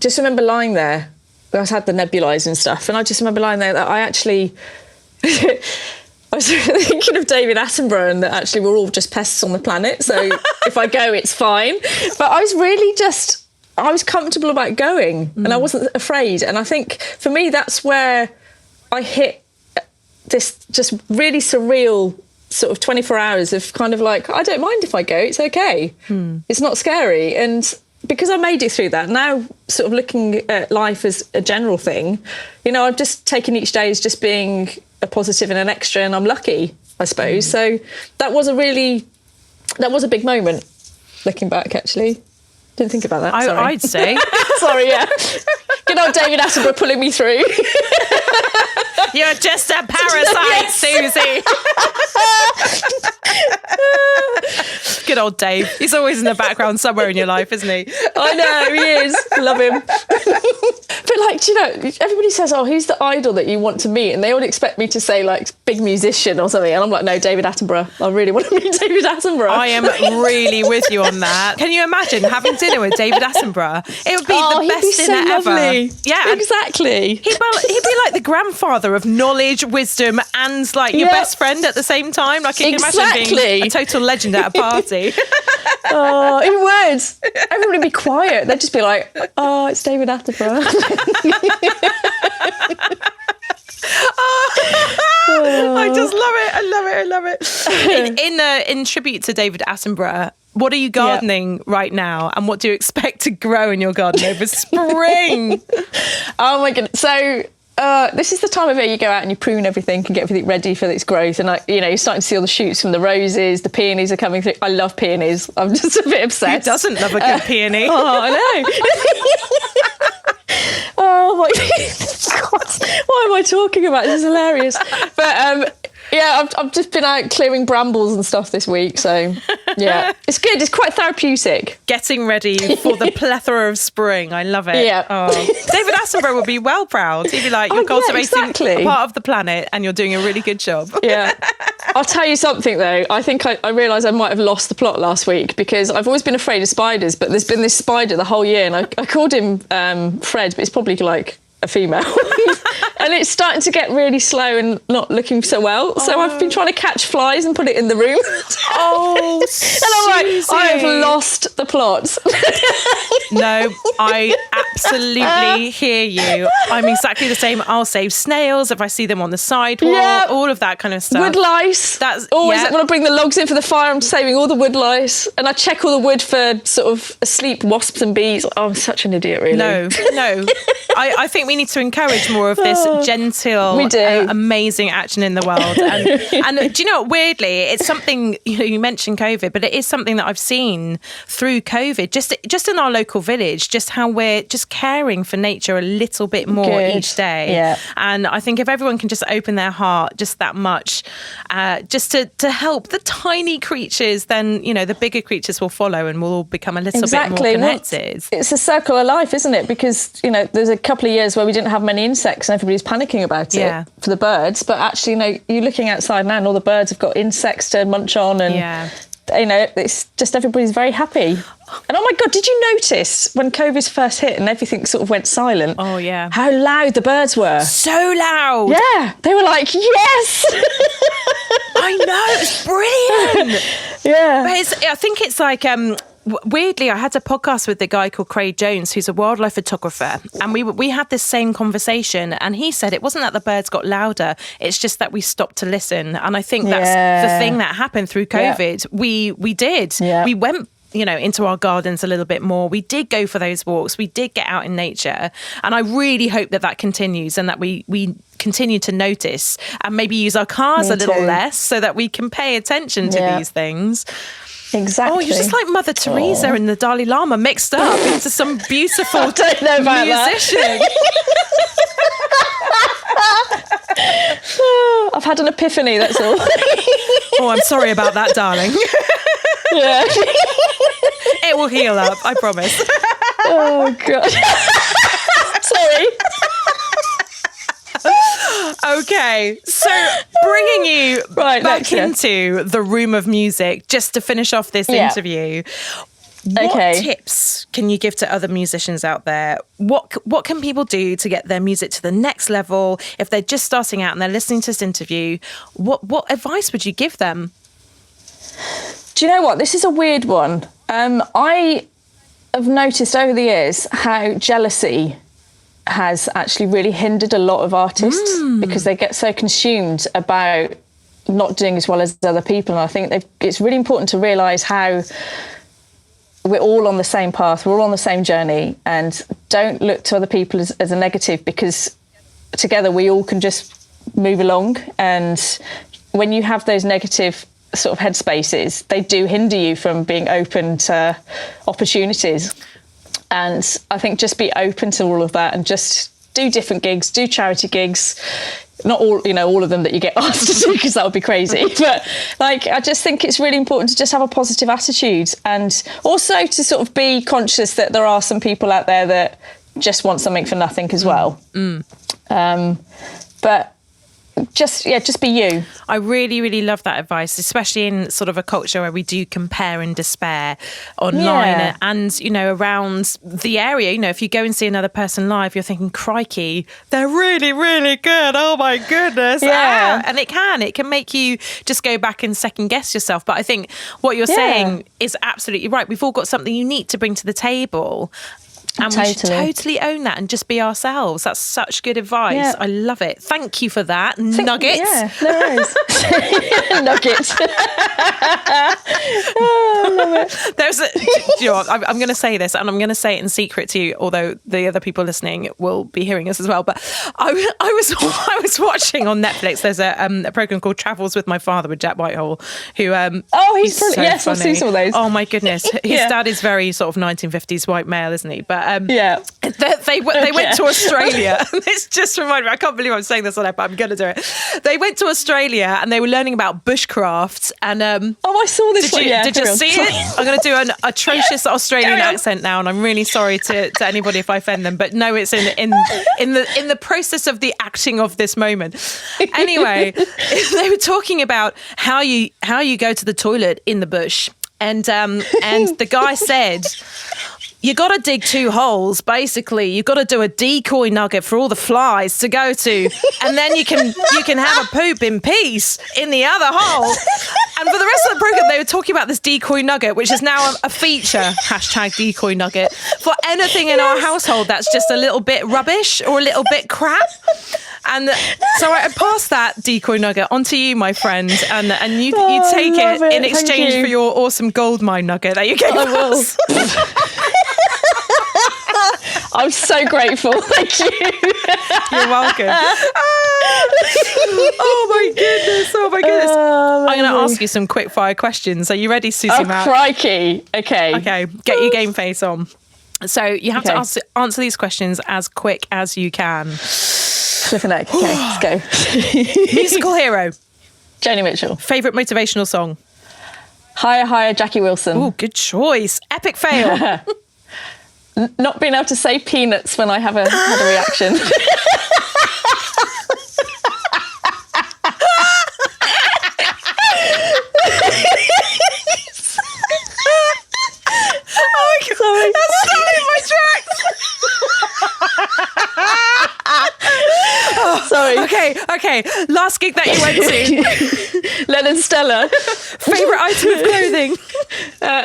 just remember lying there. I had the nebulizer and stuff, and I just remember lying there that I actually... I was thinking of David Attenborough and that actually we're all just pests on the planet, so if I go it's fine. But I was really I was comfortable about going and I wasn't afraid. And I think for me that's where I hit this just really surreal sort of 24 hours of kind of like, I don't mind if I go, it's okay. It's not scary. And because I made it through that, now sort of looking at life as a general thing, you know, I've just taken each day as just being a positive and an extra, and I'm lucky, I suppose. So that was a big moment, looking back, actually. Didn't think about that. I'd say. Sorry, yeah. Good old David Attenborough pulling me through. You're just a parasite, Suzie. Good old Dave. He's always in the background somewhere in your life, isn't he? I know, he is. Love him. But like, do you know, everybody says, oh, who's the idol that you want to meet? And they all expect me to say like big musician or something. And I'm like, no, David Attenborough. I really want to meet David Attenborough. I am really with you on that. Can you imagine having dinner with David Attenborough? It would be the best dinner ever. Yeah, exactly. He'd be like the grandfather of knowledge, wisdom, and like your best friend at the same time. Like, you can imagine being a total legend at a party. Oh, in words. Everybody would be quiet. They'd just be like, oh, it's David Attenborough. I just love it. I love it. In tribute to David Attenborough, what are you gardening right now, and what do you expect to grow in your garden over spring? Oh my goodness. So this is the time of year you go out and you prune everything and get everything ready for its growth. And you're starting to see all the shoots from the roses. The peonies are coming through. I love peonies. I'm just a bit obsessed. Who doesn't love a good peony? Oh, I know. Oh my God! Why am I talking about this? Is hilarious. But I've just been out clearing brambles and stuff this week. So yeah, it's good. It's quite therapeutic. Getting ready for the plethora of spring. I love it. Yeah. Oh. David Attenborough would be well proud. He'd be like, you're cultivating a part of the planet, and you're doing a really good job. Yeah. I'll tell you something though. I think I realised I might have lost the plot last week, because I've always been afraid of spiders, but there's been this spider the whole year, and I called him Fred, but it's probably like a female. And it's starting to get really slow and not looking so well. So I've been trying to catch flies and put it in the room. Oh, and I'm like, I have lost the plot. No, I absolutely hear you. I'm exactly the same. I'll save snails if I see them on the sidewalk, all of that kind of stuff. Wood lice. That's always when I bring the logs in for the fire, I'm saving all the wood lice. And I check all the wood for sort of asleep wasps and bees. Oh, I'm such an idiot, really. No. I think we need to encourage more of this gentle, amazing action in the world. And do you know what? Weirdly, it's something, you mentioned COVID, but it is something that I've seen through COVID, just in our local village, just how we're just caring for nature a little bit more each day. Yeah. And I think if everyone can just open their heart just that much, just to help the tiny creatures, then, the bigger creatures will follow and we'll all become a little bit more connected. Well, it's a circle of life, isn't it? Because, there's a couple of years where we didn't have many insects and everybody's panicking about it for the birds. But actually, you're looking outside now and all the birds have got insects to munch on, and it's just everybody's very happy. And oh my God, did you notice when COVID first hit and everything sort of went silent? Oh yeah. How loud the birds were. So loud. Yeah. They were like, yes. I know, it's brilliant. Yeah. But I think it's like weirdly, I had a podcast with the guy called Craig Jones, who's a wildlife photographer, and we had this same conversation, and he said it wasn't that the birds got louder, it's just that we stopped to listen. And I think that's the thing that happened through COVID. We did. Yeah. We went into our gardens a little bit more. We did go for those walks. We did get out in nature. And I really hope that continues and that we continue to notice and maybe use our cars a little less so that we can pay attention to these things. Exactly. Oh, you're just like Mother Teresa and the Dalai Lama mixed up into some beautiful I don't know about musician. I've had an epiphany, that's all. Oh, I'm sorry about that, darling. Yeah. It will heal up, I promise. Oh, God. Sorry. Okay, so bringing you back into the room of music, just to finish off this interview, what tips can you give to other musicians out there? What can people do to get their music to the next level? If they're just starting out and they're listening to this interview, what advice would you give them? Do you know what? This is a weird one. I have noticed over the years how jealousy has actually really hindered a lot of artists because they get so consumed about not doing as well as other people. And I think it's really important to realise how we're all on the same path, we're all on the same journey, and don't look to other people as a negative, because together we all can just move along. And when you have those negative sort of headspaces, they do hinder you from being open to opportunities. And I think just be open to all of that and just do different gigs, do charity gigs. Not all, all of them that you get asked to do, because that would be crazy. But I just think it's really important to just have a positive attitude, and also to sort of be conscious that there are some people out there that just want something for nothing as well. But just be you. I really, really love that advice, especially in sort of a culture where we do compare and despair online and, around the area. If you go and see another person live, you're thinking, crikey, they're really, really good. Oh my goodness. Yeah. And it can make you just go back and second guess yourself. But I think what you're saying is absolutely right. We've all got something unique to bring to the table. And we should totally own that and just be ourselves. That's such good advice. Yeah. I love it. Thank you for that. Nuggets. Yeah, no worries. Nuggets. Oh, I love it. Do you know what? I'm going to say this, and I'm going to say it in secret to you, although the other people listening will be hearing us as well. But I was watching on Netflix. There's a program called Travels with My Father with Jack Whitehall, who he's so yes, I've seen some of those. Oh my goodness, his dad is very sort of 1950s white male, isn't he? But they went to Australia. It's just reminded me, I can't believe I'm saying this on air, but I'm going to do it. They went to Australia and they were learning about bushcraft. And I saw this. Did you see it? I'm going to do an atrocious Australian accent now, and I'm really sorry to anybody if I offend them. But no, it's in the process of the acting of this moment. Anyway, they were talking about how you go to the toilet in the bush, and the guy said, you got to dig 2 holes. Basically, you got to do a decoy nugget for all the flies to go to, and then you can have a poop in peace in the other hole. And for the rest of the program, they were talking about this decoy nugget, which is now a feature. #decoy nugget for anything in our household that's just a little bit rubbish or a little bit crap. And so I passed that decoy nugget onto you, my friend, and you take it in exchange for your awesome gold mine nugget that you gave us. I'm so grateful. Thank you. You're welcome. Oh my goodness. I'm going to ask you some quick fire questions. Are you ready, Suzie Mac? Crikey. Okay. Get your game face on. So you have to answer these questions as quick as you can. Flipping neck. Okay, let's go. Musical hero. Joni Mitchell. Favourite motivational song. Higher, Higher, Jackie Wilson. Oh, good choice. Epic fail. Not being able to say peanuts when I had a reaction. Oh my God. Sorry. That's stopping my tracks. Sorry. Okay. Last gig that you went to. Leonard Stella. Favourite item of clothing.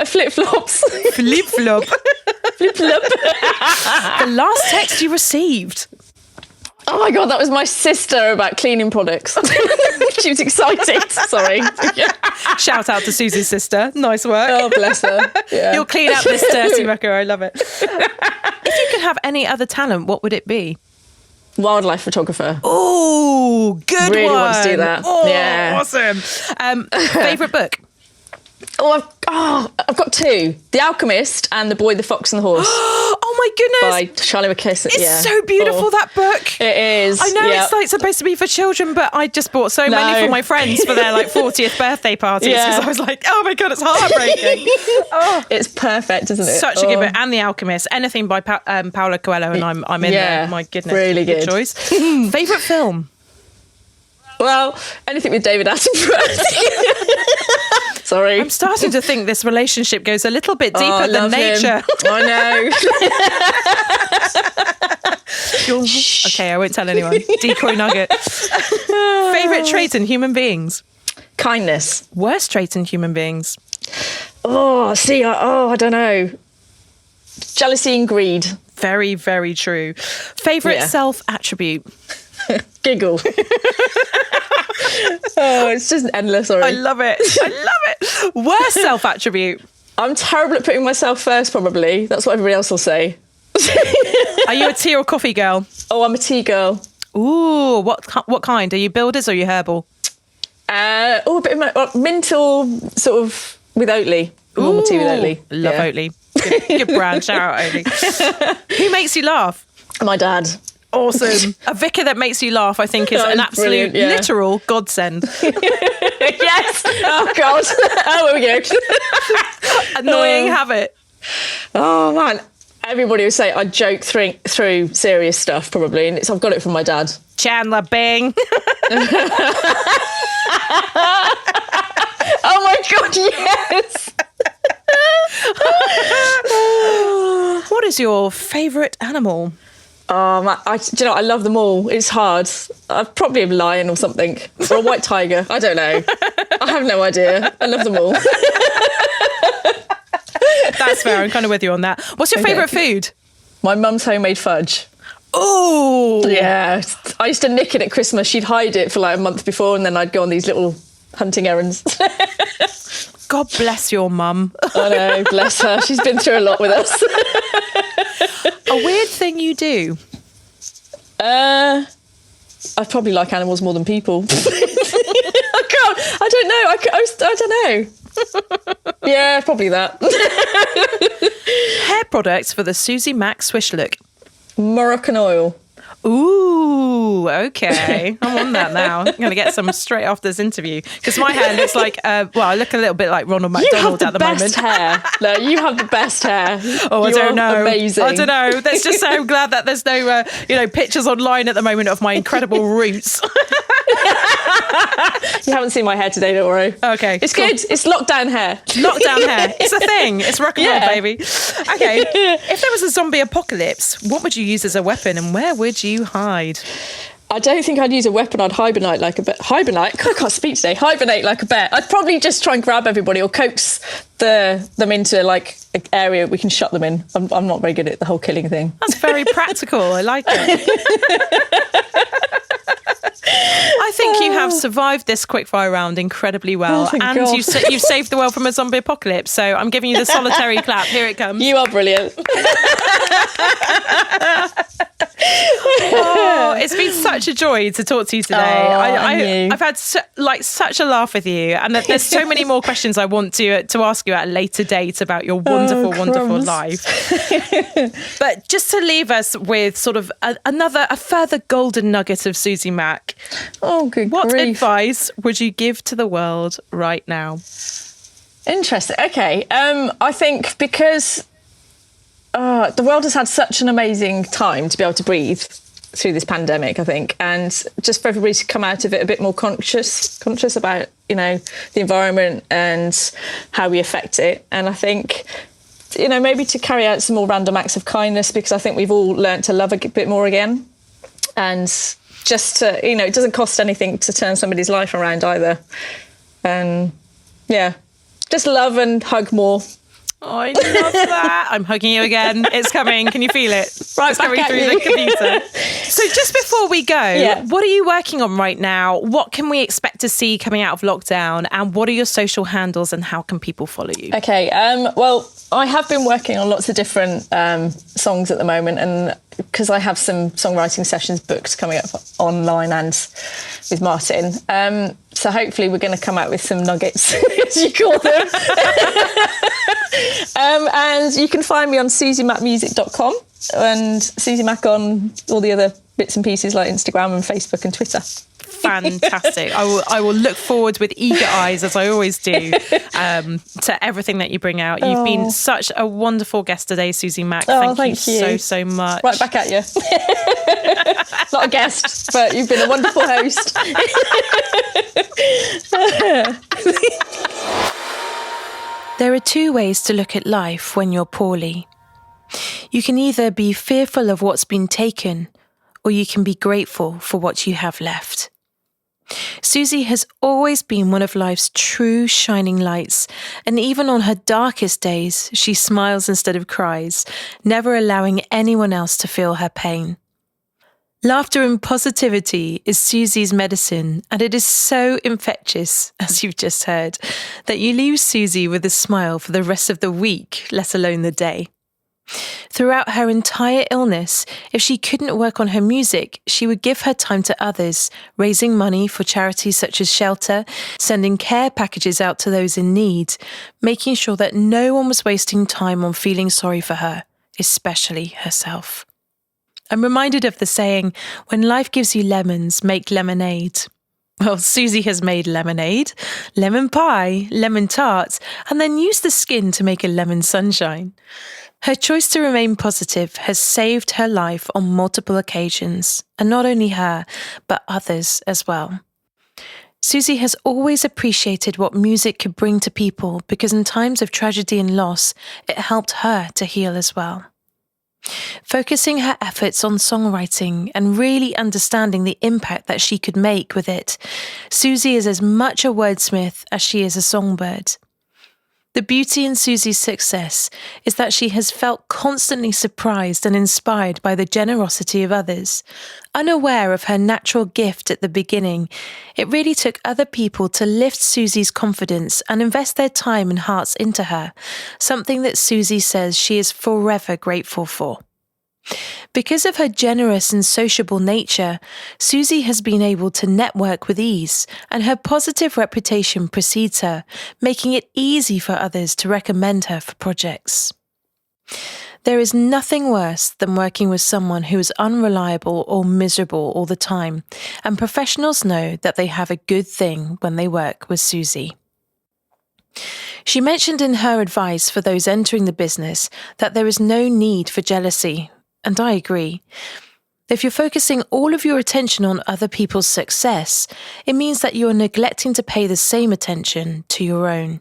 Flip-flops. Flip-flop. Flip-flop. The last text you received. Oh my God, that was my sister about cleaning products. She was excited. Sorry. Shout out to Susie's sister. Nice work. Oh, bless her. Yeah. You'll clean up this dirty record. I love it. If you could have any other talent, what would it be? Wildlife photographer. Oh, good really one. Want to do that. Oh, yeah. Awesome. Favourite book? I've got 2. The Alchemist and The Boy, the Fox and the Horse. Oh my goodness. By Charlie McKesson. It's so beautiful, that book. It is. I know it's like supposed to be for children, but I just bought so many for my friends for their 40th birthday parties because I was like, oh my God, it's heartbreaking. It's perfect, isn't it? Such a good book. And The Alchemist. Anything by Paulo Coelho, and I'm in there. My goodness. Really good choice. Favourite film? Well, anything with David Attenborough. Sorry. I'm starting to think this relationship goes a little bit deeper than nature. I know. Okay, I won't tell anyone. Decoy nugget. Favourite trait in human beings? Kindness. Worst trait in human beings? I don't know. Jealousy and greed. Very, very true. Favourite self-attribute? Giggle. It's just endless. Sorry. I love it. Worst self-attribute? I'm terrible at putting myself first, probably. That's what everybody else will say. Are you a tea or coffee girl? Oh, I'm a tea girl. Ooh, what kind? Are you builders or are you herbal? A bit of mint or sort of with Oatly. Normal tea with Oatly. Love Oatly. Good brand. Shout out Oatly. Who makes you laugh? My dad. Awesome. A vicar that makes you laugh, I think, is an absolute literal godsend. Yes. Oh, God. Oh, here we go. Annoying habit. Oh, man. Everybody would say I joke through serious stuff, probably, and I've got it from my dad. Chandler Bing. Oh, my God, yes. What is your favourite animal? Oh, man, do you know, I love them all. It's hard. I'd probably a lion or something, or a white tiger. I don't know. I have no idea. I love them all. That's fair. I'm kind of with you on that. What's your favourite food? My mum's homemade fudge. Oh, yeah. I used to nick it at Christmas. She'd hide it for like a month before, and then I'd go on these little hunting errands. God bless your mum. I know, bless her. She's been through a lot with us. A weird thing you do? I probably like animals more than people. I don't know. I don't know. Yeah, probably that. Hair products for the Suzie Mac swish look. Moroccan oil. Ooh, okay. I'm on that now. I'm going to get some straight after this interview because my hair looks like, I look a little bit like Ronald McDonald at the moment. You have the best hair. No, you have the best hair. Oh, I don't know. Amazing. I don't know. That's just so I'm glad that there's no, pictures online at the moment of my incredible roots. You haven't seen my hair today, don't worry. Okay. It's cool. Good. It's lockdown hair. Lockdown hair. It's a thing. It's rock and roll, baby. Okay. If there was a zombie apocalypse, what would you use as a weapon and where would you hide? I don't think I'd use a weapon. I'd hibernate like a bat. Hibernate? God, I can't speak today. Hibernate like a bat. I'd probably just try and grab everybody or coax them into like an area we can shut them in. I'm not very good at the whole killing thing. That's very practical. I like it. I think you have survived this quickfire round incredibly well, and you've saved the world from a zombie apocalypse. So I'm giving you the solitary clap. Here it comes. You are brilliant. Oh, it's been such a joy to talk to you today. I've had such a laugh with you, and there's so many more questions I want to ask you at a later date about your wonderful life. But just to leave us with sort of a further golden nugget of Suzie Mac. Oh, good What grief. advice would you give to the world right now? Interesting. Okay. I think because the world has had such an amazing time to be able to breathe through this pandemic, I think, and just for everybody to come out of it a bit more conscious about, the environment and how we affect it. And I think, maybe to carry out some more random acts of kindness, because I think we've all learnt to love a bit more again. And just to, it doesn't cost anything to turn somebody's life around either. And just love and hug more. Oh, I love that. I'm hugging you again. It's coming. Can you feel it? Right, it's coming through you. the computer. So just before we go, what are you working on right now? What can we expect to see coming out of lockdown? And what are your social handles and how can people follow you? Okay, well, I have been working on lots of different songs at the moment, and because I have some songwriting sessions booked coming up online and with Martin. So hopefully we're going to come out with some nuggets, as you call them. And you can find me on suziemacmusic.com and Suzie Mac on all the other bits and pieces like Instagram and Facebook and Twitter. Fantastic. I will look forward with eager eyes, as I always do, to everything that you bring out. You've been such a wonderful guest today, Suzie Mac. Thank you so much. Right back at you. Not a guest, but you've been a wonderful host. There are two ways to look at life when you're poorly. You can either be fearful of what's been taken, or you can be grateful for what you have left. Suzie has always been one of life's true shining lights, and even on her darkest days, she smiles instead of cries, never allowing anyone else to feel her pain. Laughter and positivity is Suzie's medicine, and it is so infectious, as you've just heard, that you leave Suzie with a smile for the rest of the week, let alone the day. Throughout her entire illness, if she couldn't work on her music, she would give her time to others, raising money for charities such as Shelter, sending care packages out to those in need, making sure that no one was wasting time on feeling sorry for her, especially herself. I'm reminded of the saying, when life gives you lemons, make lemonade. Well, Suzie has made lemonade, lemon pie, lemon tart, and then used the skin to make a lemon sunshine. Her choice to remain positive has saved her life on multiple occasions, and not only her, but others as well. Suzie has always appreciated what music could bring to people because in times of tragedy and loss, it helped her to heal as well. Focusing her efforts on songwriting and really understanding the impact that she could make with it, Suzie is as much a wordsmith as she is a songbird. The beauty in Suzie's success is that she has felt constantly surprised and inspired by the generosity of others. Unaware of her natural gift at the beginning, it really took other people to lift Suzie's confidence and invest their time and hearts into her, something that Suzie says she is forever grateful for. Because of her generous and sociable nature, Suzie has been able to network with ease, and her positive reputation precedes her, making it easy for others to recommend her for projects. There is nothing worse than working with someone who is unreliable or miserable all the time, and professionals know that they have a good thing when they work with Suzie. She mentioned in her advice for those entering the business that there is no need for jealousy. And I agree. If you're focusing all of your attention on other people's success, it means that you're neglecting to pay the same attention to your own.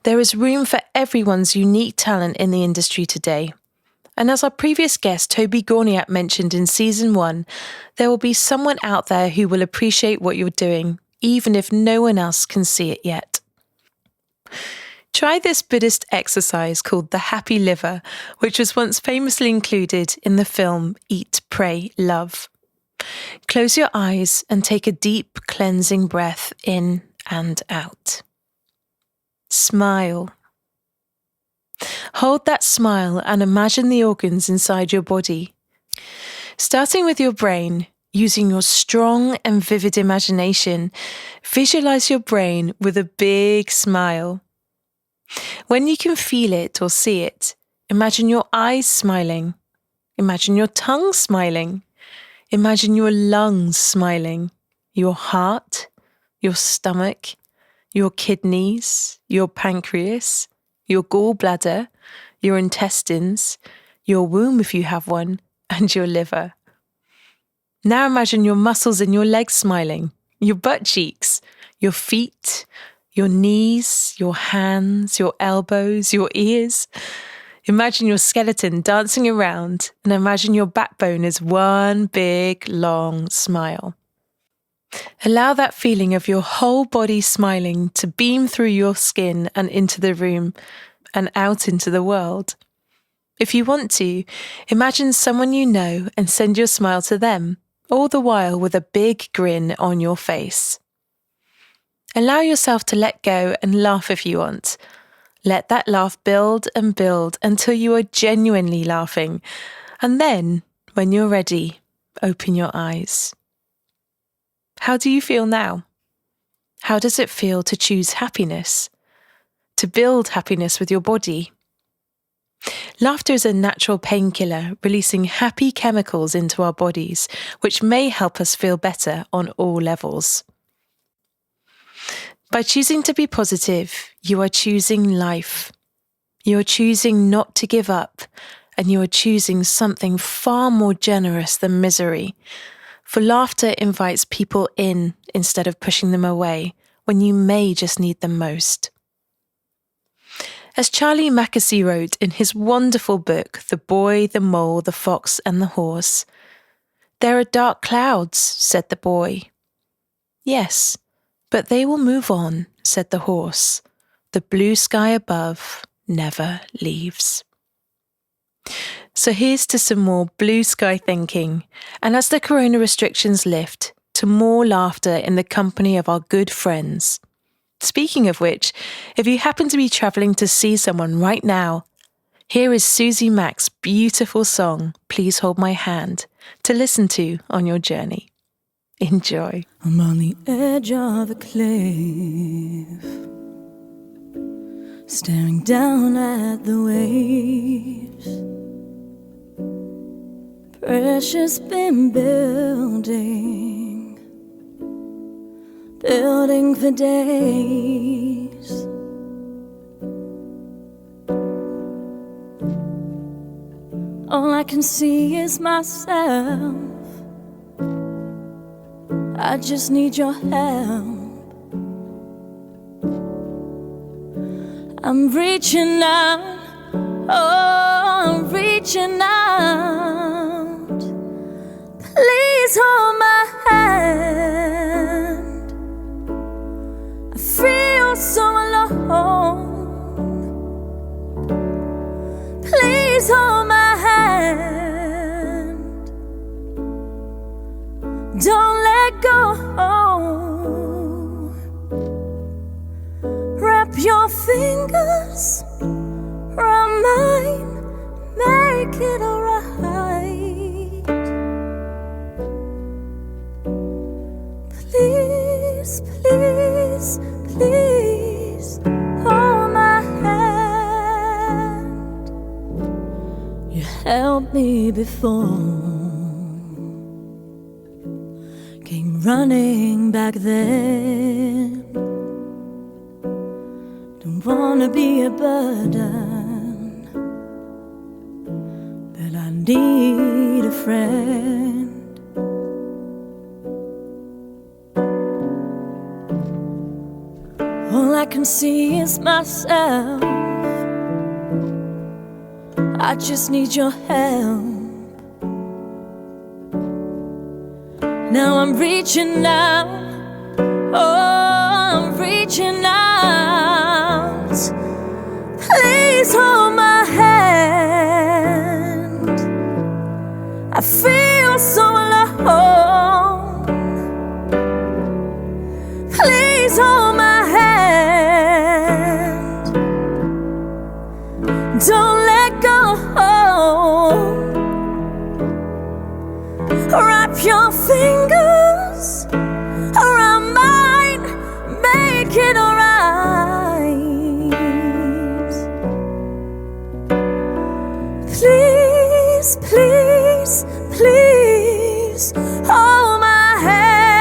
There is room for everyone's unique talent in the industry today. And as our previous guest Toby Gorniak mentioned in season 1, there will be someone out there who will appreciate what you're doing, even if no one else can see it yet. Try this Buddhist exercise called the Happy Liver, which was once famously included in the film Eat, Pray, Love. Close your eyes and take a deep, cleansing breath in and out. Smile. Hold that smile and imagine the organs inside your body. Starting with your brain, using your strong and vivid imagination, visualize your brain with a big smile. When you can feel it or see it, imagine your eyes smiling. Imagine your tongue smiling. Imagine your lungs smiling. Your heart, your stomach, your kidneys, your pancreas, your gallbladder, your intestines, your womb if you have one, and your liver. Now imagine your muscles in your legs smiling, your butt cheeks, your feet, your knees, your hands, your elbows, your ears. Imagine your skeleton dancing around and imagine your backbone as one big, long smile. Allow that feeling of your whole body smiling to beam through your skin and into the room and out into the world. If you want to, imagine someone you know and send your smile to them, all the while with a big grin on your face. Allow yourself to let go and laugh if you want. Let that laugh build and build until you are genuinely laughing. And then, when you're ready, open your eyes. How do you feel now? How does it feel to choose happiness? To build happiness with your body? Laughter is a natural painkiller, releasing happy chemicals into our bodies, which may help us feel better on all levels. By choosing to be positive, you are choosing life. You are choosing not to give up, and you are choosing something far more generous than misery. For laughter invites people in instead of pushing them away when you may just need them most. As Charlie Mackesy wrote in his wonderful book, The Boy, the Mole, the Fox and the Horse, "There are dark clouds," said the boy. "Yes, but they will move on," said the horse. "The blue sky above never leaves." So here's to some more blue sky thinking, and as the corona restrictions lift, to more laughter in the company of our good friends. Speaking of which, if you happen to be travelling to see someone right now, here is Suzie Mac's beautiful song, Please Hold My Hand, to listen to on your journey. Enjoy. I'm on the edge of a cliff, staring down at the waves. Pressure's been building for days. All I can see is myself. I just need your help. I'm reaching out, oh, I'm reaching out. Please hold my hand. I feel so alone. Please hold my hand. Don't let go. Wrap your fingers around mine, make it alright. Please, please, please hold my hand. You helped me before, came running back then. Don't wanna be a burden, but I need a friend. All I can see is myself. I just need your help. Now I'm reaching out, oh, I'm reaching out. Please hold my hand. I feel so alone. Please hold my hand. Don't let go. Wrap your fingers around mine, make it alright. Please, please, please hold my hand.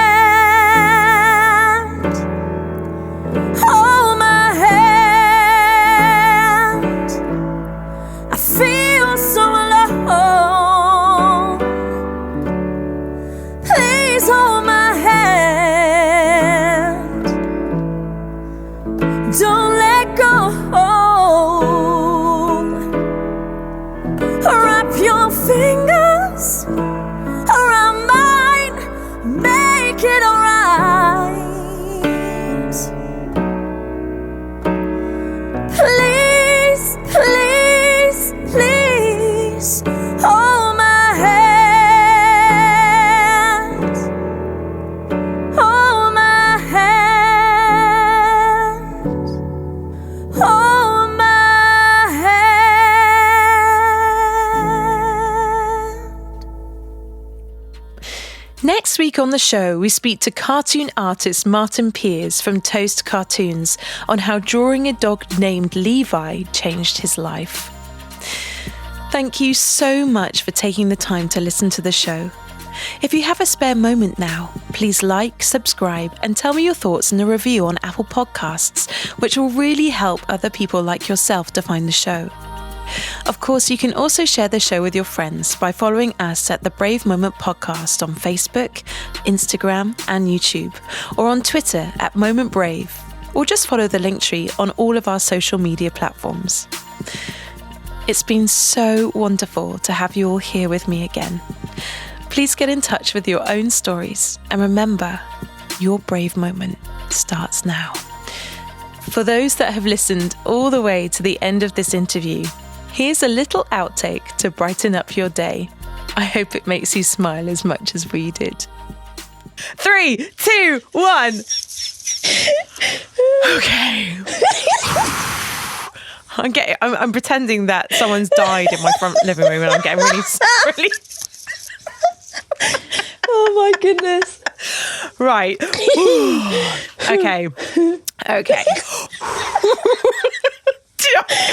Hold my hand. I feel so alone. Please hold my hand. Don't let go. Wrap your fingers around mine, make it alright. Please, please, please hold my hand. Hold my hand. Hold my hand. Next week on the show, we speak to cartoon artist Martin Peers from Toast Cartoons on how drawing a dog named Levi changed his life. Thank you so much for taking the time to listen to the show. If you have a spare moment now, please like, subscribe, and tell me your thoughts in a review on Apple Podcasts, which will really help other people like yourself to find the show. Of course, you can also share the show with your friends by following us at the Brave Moment Podcast on Facebook, Instagram, and YouTube, or on Twitter at Moment Brave, or just follow the Linktree on all of our social media platforms. It's been so wonderful to have you all here with me again. Please get in touch with your own stories, and remember, your brave moment starts now. For those that have listened all the way to the end of this interview, Here's a little outtake to brighten up your day. I hope it makes you smile as much as we did. 3, 2, 1. Okay. I'm pretending that someone's died in my front living room, and I'm getting really. Oh my goodness. Right. Okay.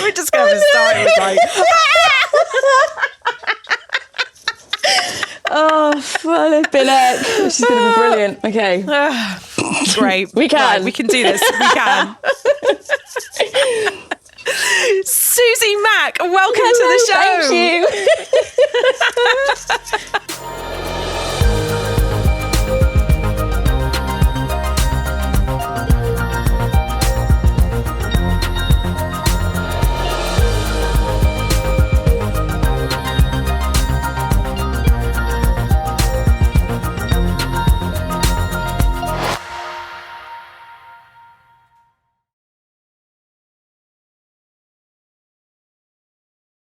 We're just going to start with like. Oh, flipping heck. This is going to be brilliant. Okay. Great. We can. Right, we can do this. We can. Suzie Mac, welcome to the show. Thank you.